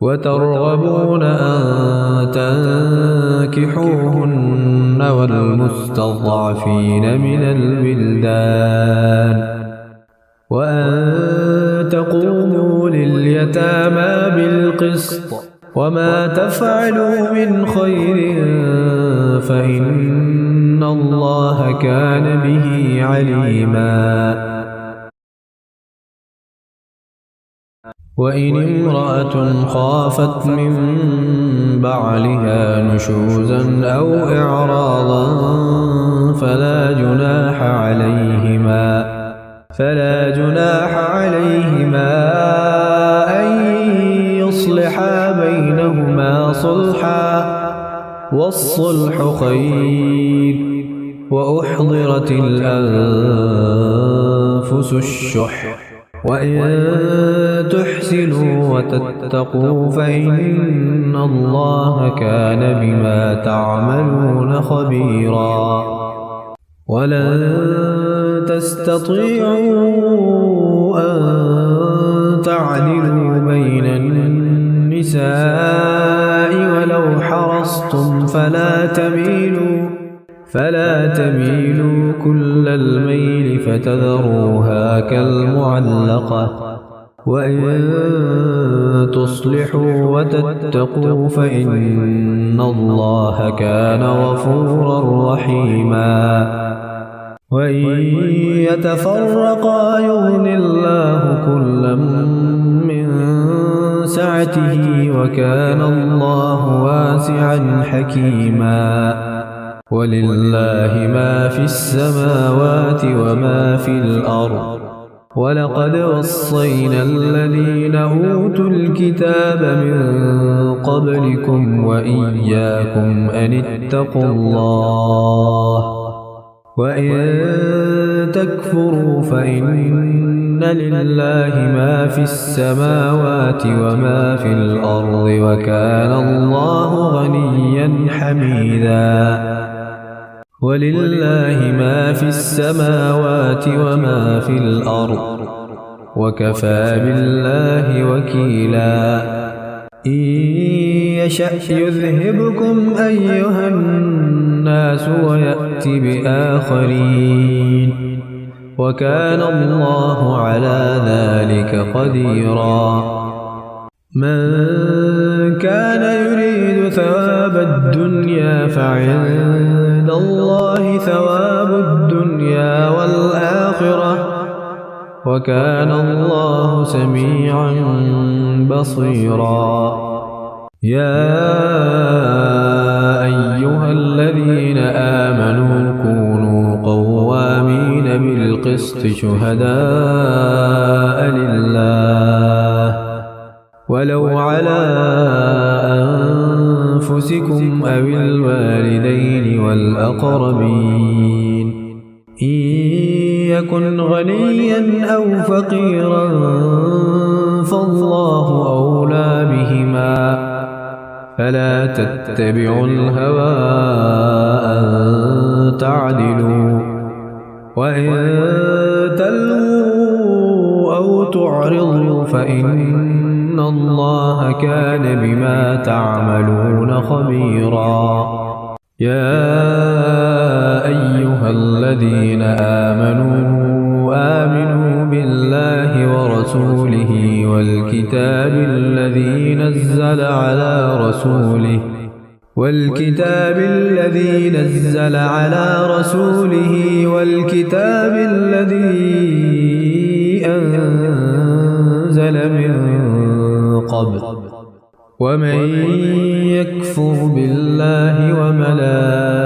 وترغبون أن تنكحوهن والمستضعفين من الولدان وأن تقوموا لليتامى بالقسط وما تفعلوا من خير فإن الله كان به عليما. وإن امرأة خافت من بعلها نشوزا أو إعراضا فلا جناح عليهما أن يصلحا بينهما صلحا والصلح خير وأحضرت الأنفس الشح وإن تحسنوا وتتقوا فإن الله كان بما تعملون خبيرا. ولن تستطيعوا أن تعدلوا بين النساء ولو حرصتم فلا تميلوا كل الميل فتذروها كالمعلقة. وإن تصلحوا وتتقوا فإن الله كان غفورا رحيما. وإن يتفرقا يغن الله كلا من سعته وكان الله واسعا حكيما. ولله ما في السماوات وما في الأرض ولقد وصينا الذين أوتوا الكتاب من قبلكم وإياكم أن اتقوا الله وإن تكفروا فإن لله ما في السماوات وما في الأرض وكان الله غنيا حميدا. ولله ما في السماوات وما في الأرض وكفى بالله وكيلا. إن يشأ يذهبكم أيها الناس ويأت بآخرين وكان الله على ذلك قديرا. من كان يريد ثواب الدنيا فعند الله ثواب الدنيا والآخرة وكان الله سميعا بصيرا. يا أيها الذين آمنوا كونوا قوامين بالقسط شهداء لله ولو على أنفسكم أو الوالدين والأقربين إن يكن غنيا أو فقيرا فالله أولى بهما فلا تتبعوا الهوى أن تعدلوا وإن تلووا أو تعرضوا فإن الله كان بما تعملون خبيرا. يا أيها الذين آمنوا بالله ورسوله والكتاب الذي نزل على رسوله والكتاب الذي أنزل من قبل، ومن يكفر بالله وملائكته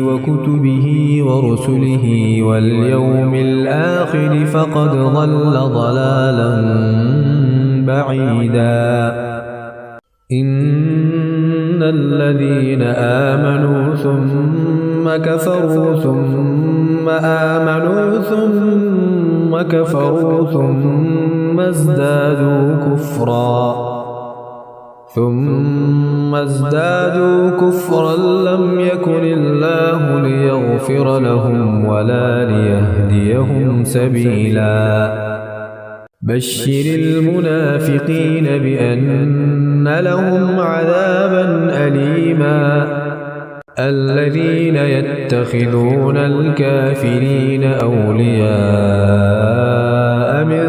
وكتبه ورسله واليوم الآخر فقد ضل ضلالا بعيدا. إن الذين آمنوا ثم كفروا ثم آمنوا ثم كفروا ثم ازدادوا كفرا لم يكن الله ليغفر لهم ولا ليهديهم سبيلا. بشر المنافقين بأن لهم عذابا أليما. الذين يتخذون الكافرين أولياء من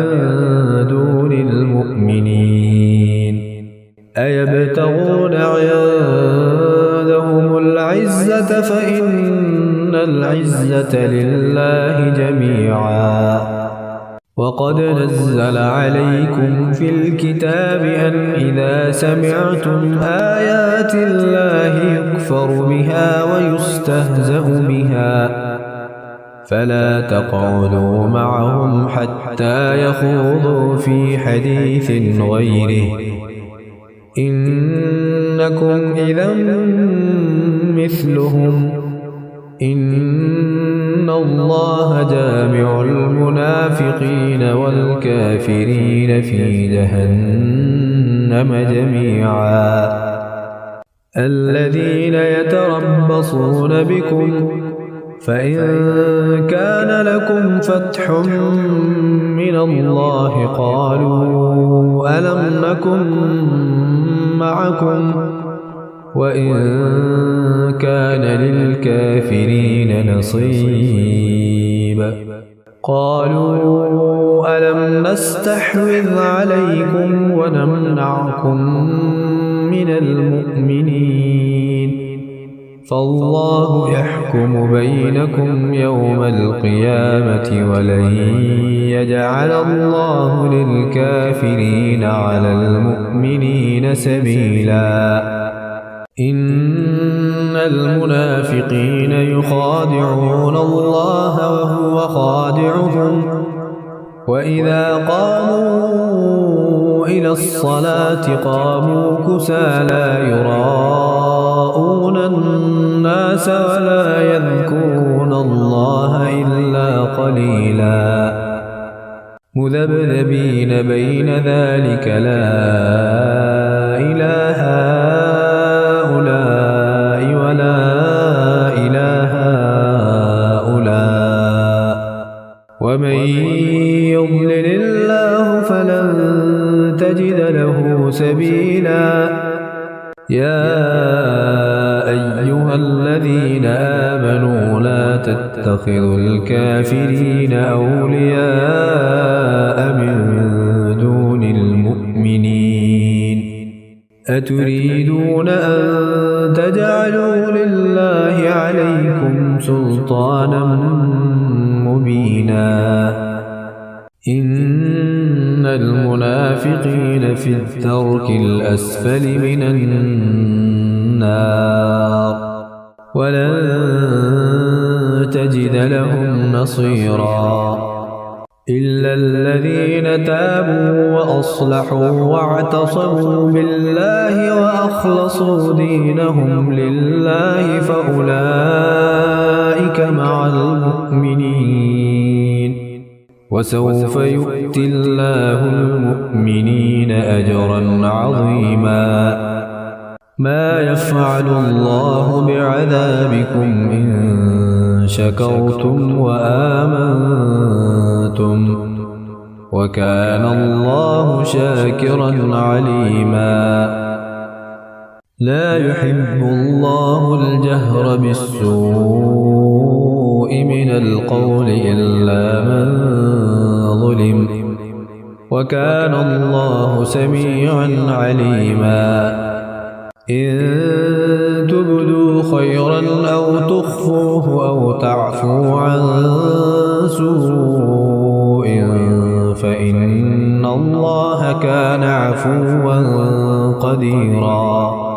دون المؤمنين أيبتغون عندهم العزة فإن العزة لله جميعا. وقد نزل عليكم في الكتاب أن إذا سمعتم آيات الله يكفر بها ويستهزأ بها فلا تقعدوا معهم حتى يخوضوا في حديث غيره، إنكم إذا مثلهم، إن الله جامع المنافقين والكافرين في جهنم جميعا. الذين يتربصون بكم فإن كان لكم فتح من الله قالوا ألم نكن معكم، وإن كان للكافرين نصيب قالوا ألم نستحوذ عليكم ونمنعكم من المؤمنين، فالله يحكم بينكم يوم القيامة ولن يجعل الله للكافرين على المؤمنين سبيلا. إن المنافقين يخادعون الله وهو خادعهم، وإذا قاموا إلى الصلاة قاموا كسى لا يراءون الناس ولا يذكرون الله إلا قليلا مذبذبين بين ذلك لا إله هؤلاء ولا إله هؤلاء، ومن يضلل الله فلن تجد له سبيلا. يا أيها الذين آمنوا لا تتخذوا الكافرين أولياء من دون المؤمنين، أتريدون أن تجعلوا لله عليكم سلطانا مبينا. إن المنافقين في الدرك الأسفل من النار ولن تجد لهم نصيرا إلا الذين تابوا وأصلحوا واعتصموا بالله وأخلصوا دينهم لله فأولئك مع المؤمنين، وسوف يؤتي الله المؤمنين أجرا عظيما. ما يفعل الله بعذابكم إن شكرتم وآمنتم وكان الله شاكرا عليما. لا يحب الله الجهر بالسوء من القول إلا من ظلم، وكان الله سميعا عليما. إن تبدوا خيرا أو تخفوه أو تعفو عن سوء فإن الله كان عفوا قديرا.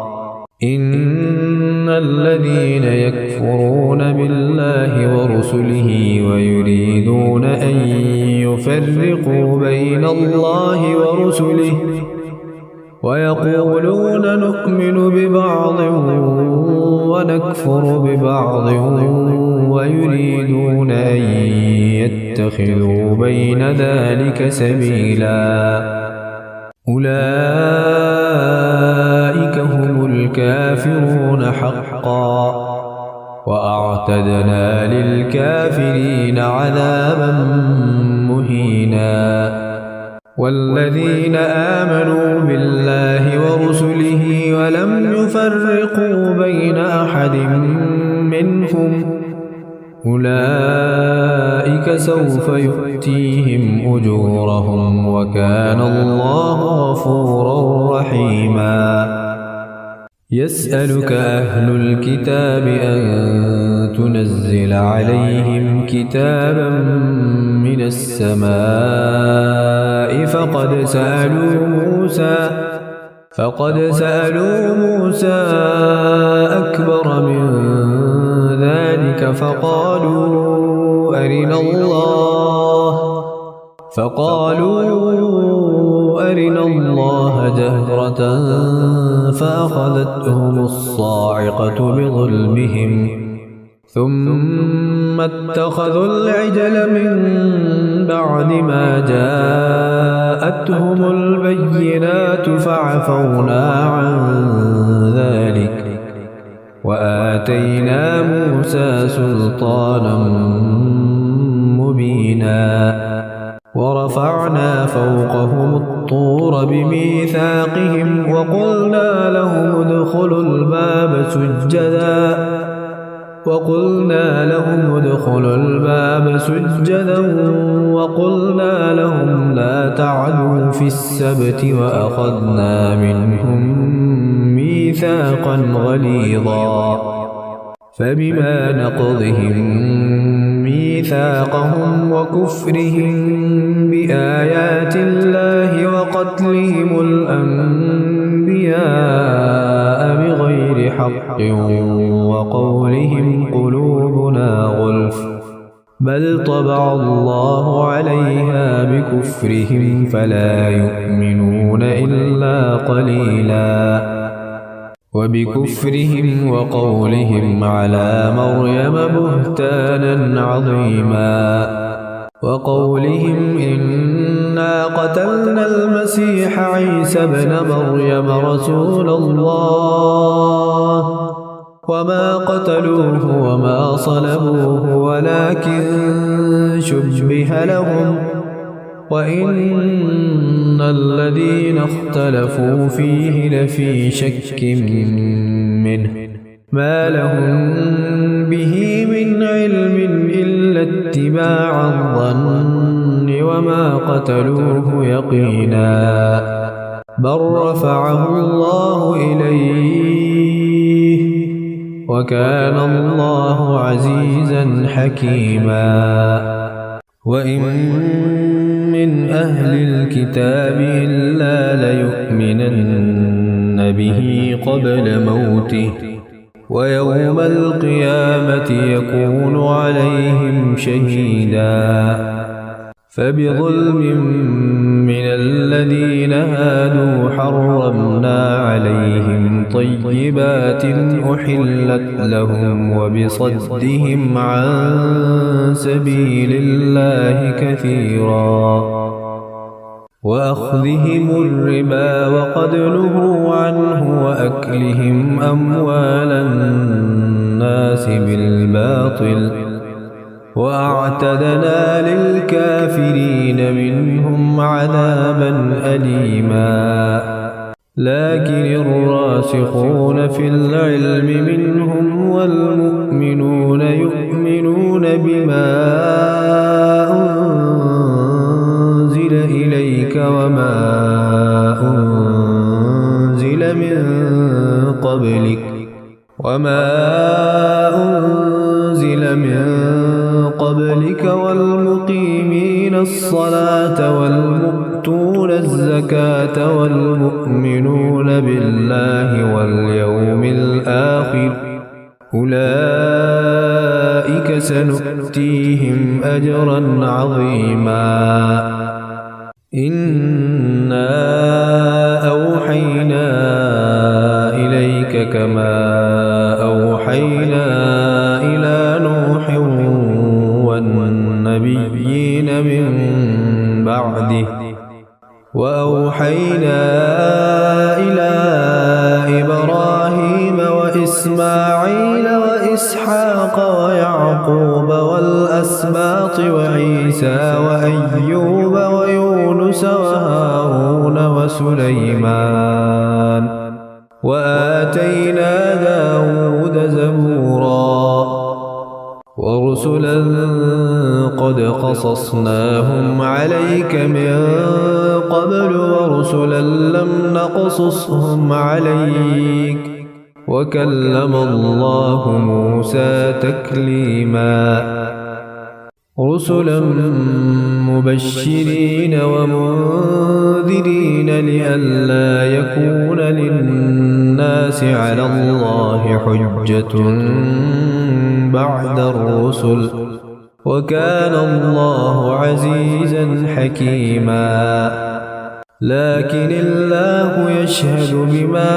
إن الذين يكفرون بالله ورسله ويريدون أن يفرقوا بين الله ورسله ويقولون نؤمن ببعض ونكفر ببعض ويريدون أن يتخذوا بين ذلك سبيلا، أولئك هم الكافرون حقا، وأعتدنا للكافرين عذابا مهينا. والذين آمنوا بالله ورسله ولم يفرقوا بين أحد منهم أولئك سوف يؤتيهم أجورهم، وكان الله غفورا رحيما. يسألك أهل الكتاب أن تنزل عليهم كتابا من السماء فقد سألوا موسى أكبر من ذلك فقالوا أرنا الله جهرة فأخذتهم الصاعقة بظلمهم ثم اتخذوا العجل من بعد ما جاءتهم البينات فعفونا عن ذلك وآتينا موسى سلطانا مبينا. ورفعنا فوقهم الطور بميثاقهم وقلنا لهم ادخلوا الباب سجدا وقلنا لهم لا تعدوا في السبت وأخذنا منهم ميثاقا غليظا. فبما نقضهم ميثاقهم وكفرهم بآيات الله وقتلهم الأنبياء بغير حق وقولهم قلوبنا غلف بل طبع الله عليها بكفرهم فلا يؤمنون إلا قليلا. وبكفرهم وقولهم على مريم بهتانا عظيما. وقولهم إنا قتلنا المسيح عيسى ابن مريم رسول الله وما قتلوه وما صلبوه ولكن شبه لهم وإن الذين اختلفوا فيه لفي شك منه ما لهم به من علم إلا اتباع الظن وما قتلوه يقينا بل رفعه الله إليه وكان الله عزيزا حكيما. وإن من أهل الكتاب إلا ليؤمنن به قبل موته ويوم القيامة يكون عليهم شهيدا. فبظلم من الذين هادوا حرمنا عليهم طيبات أحلت لهم وبصدهم عن سبيل الله كثيرا وأخذهم الربا وقد نهوا عنه وأكلهم أموال الناس بالباطل وأعتدنا للكافرين منهم عذابا أليما لكن الراسخون في العلم منهم والمؤمنون يؤمنون بما أنزل إليك وما أنزل من قبلك والمقيمين الصلاة والمؤتون الزكاة والمؤمنون بالله واليوم الآخر أولئك سنؤتيهم أجرا عظيما إنا أوحينا إليك كما أوحينا إلى نوح والنبيين من بعده وأوحينا إلى إبراهيم وإسماعيل وإسحاق ويعقوب والأسباط وعيسى وأيوب ويونس وهارون وسليمان وآتينا داود زبورا ورسلا قد قصصناهم عليك من قبل ورسلا لم نقصصهم عليك وكلم الله موسى تكليما رسلا مبشرين ومنذرين لئلا يكون للناس على الله حجة بعد الرسل وكان الله عزيزا حكيما لكن الله يشهد بما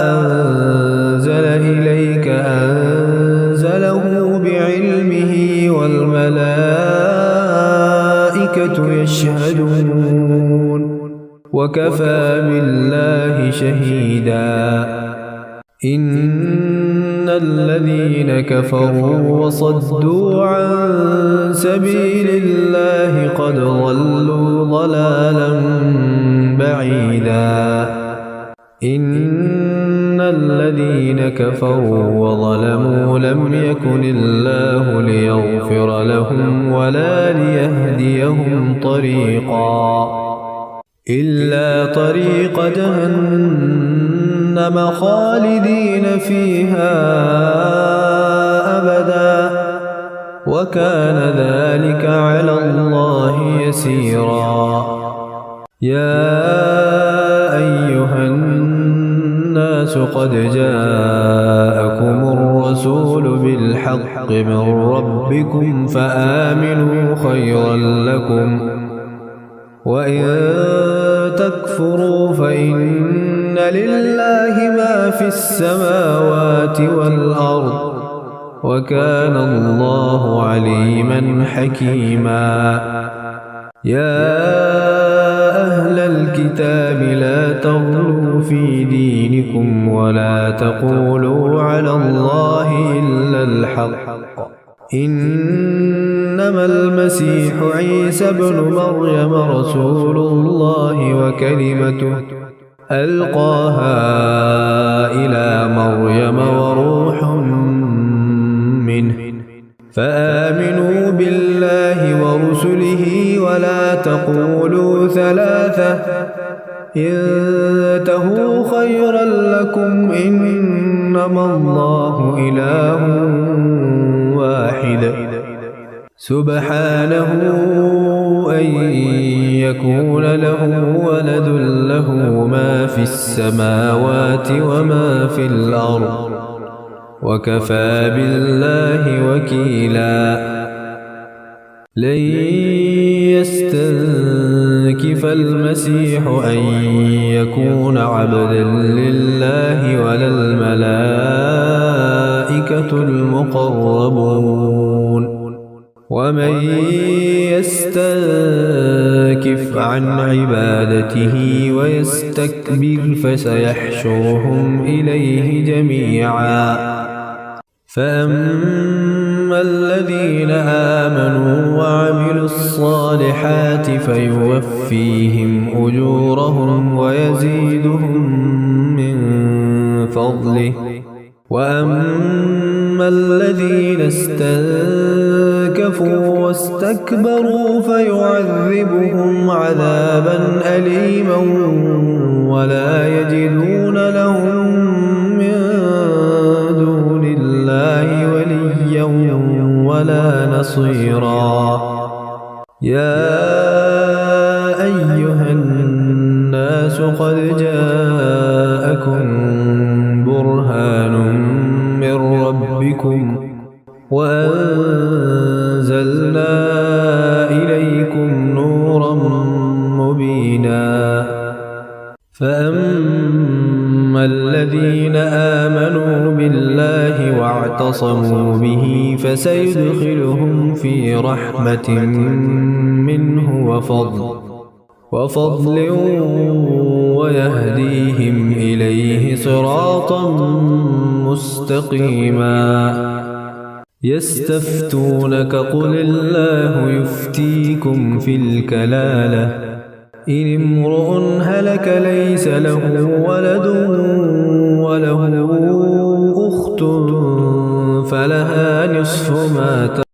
أنزل إليك أنزله بعلمه والملائكة يشهدون وكفى بالله شهيدا إن الذين كفروا وصدوا عن سبيل الله قد ضلوا ضلالا بعيدا إن الذين كفروا وظلموا لم يكن الله ليغفر لهم ولا ليهديهم طريقا إلا طريق جهنم خالدين فيها أبدا وكان ذلك على الله يسيرا يا أيها الناس قد جاءكم الرسول بالحق من ربكم فآمنوا خيرا لكم وإن تكفروا فإن لله ما في السماوات والأرض وكان الله عليما حكيما يا أهل الكتاب لا تغلوا في دينكم ولا تقولوا على الله إلا الحق إنما المسيح عيسى ابن مريم رسول الله وكلمته ألقاها إلى مريم وروح منه فآمنوا بالله ورسله ولا تقولوا ثلاثة انتهوا خيرا لكم إنما الله إله واحد سبحانه أن يكون له ولد له ما في السماوات وما في الأرض وكفى بالله وكيلا لن يستنكف المسيح أن يكون عبدا لله ولا الملائكة المقربون ومن يستنكف عن عبادته ويستكبر فسيحشرهم إليه جميعا فأما الذين آمنوا وعملوا الصالحات فيوفيهم أجورهم ويزيدهم من فضله وأما الذين استنكفوا واستكبروا فيعذبهم عذابا أليما ولا يجدون لهم من دون الله وليا ولا نصيرا. يا أيها الناس قد جاءكم برهان من ربكم وأنزلنا إليكم نورا مبينا. فأما الذين آمنوا بالله واعتصموا به فسيدخلهم في رحمة منه وفضل ويهديهم إليه صراطا مستقيما. يستفتونك قل الله يفتيكم في الكلالة إن امرؤ هلك ليس له ولد وله أخت فلها نصف ما ترك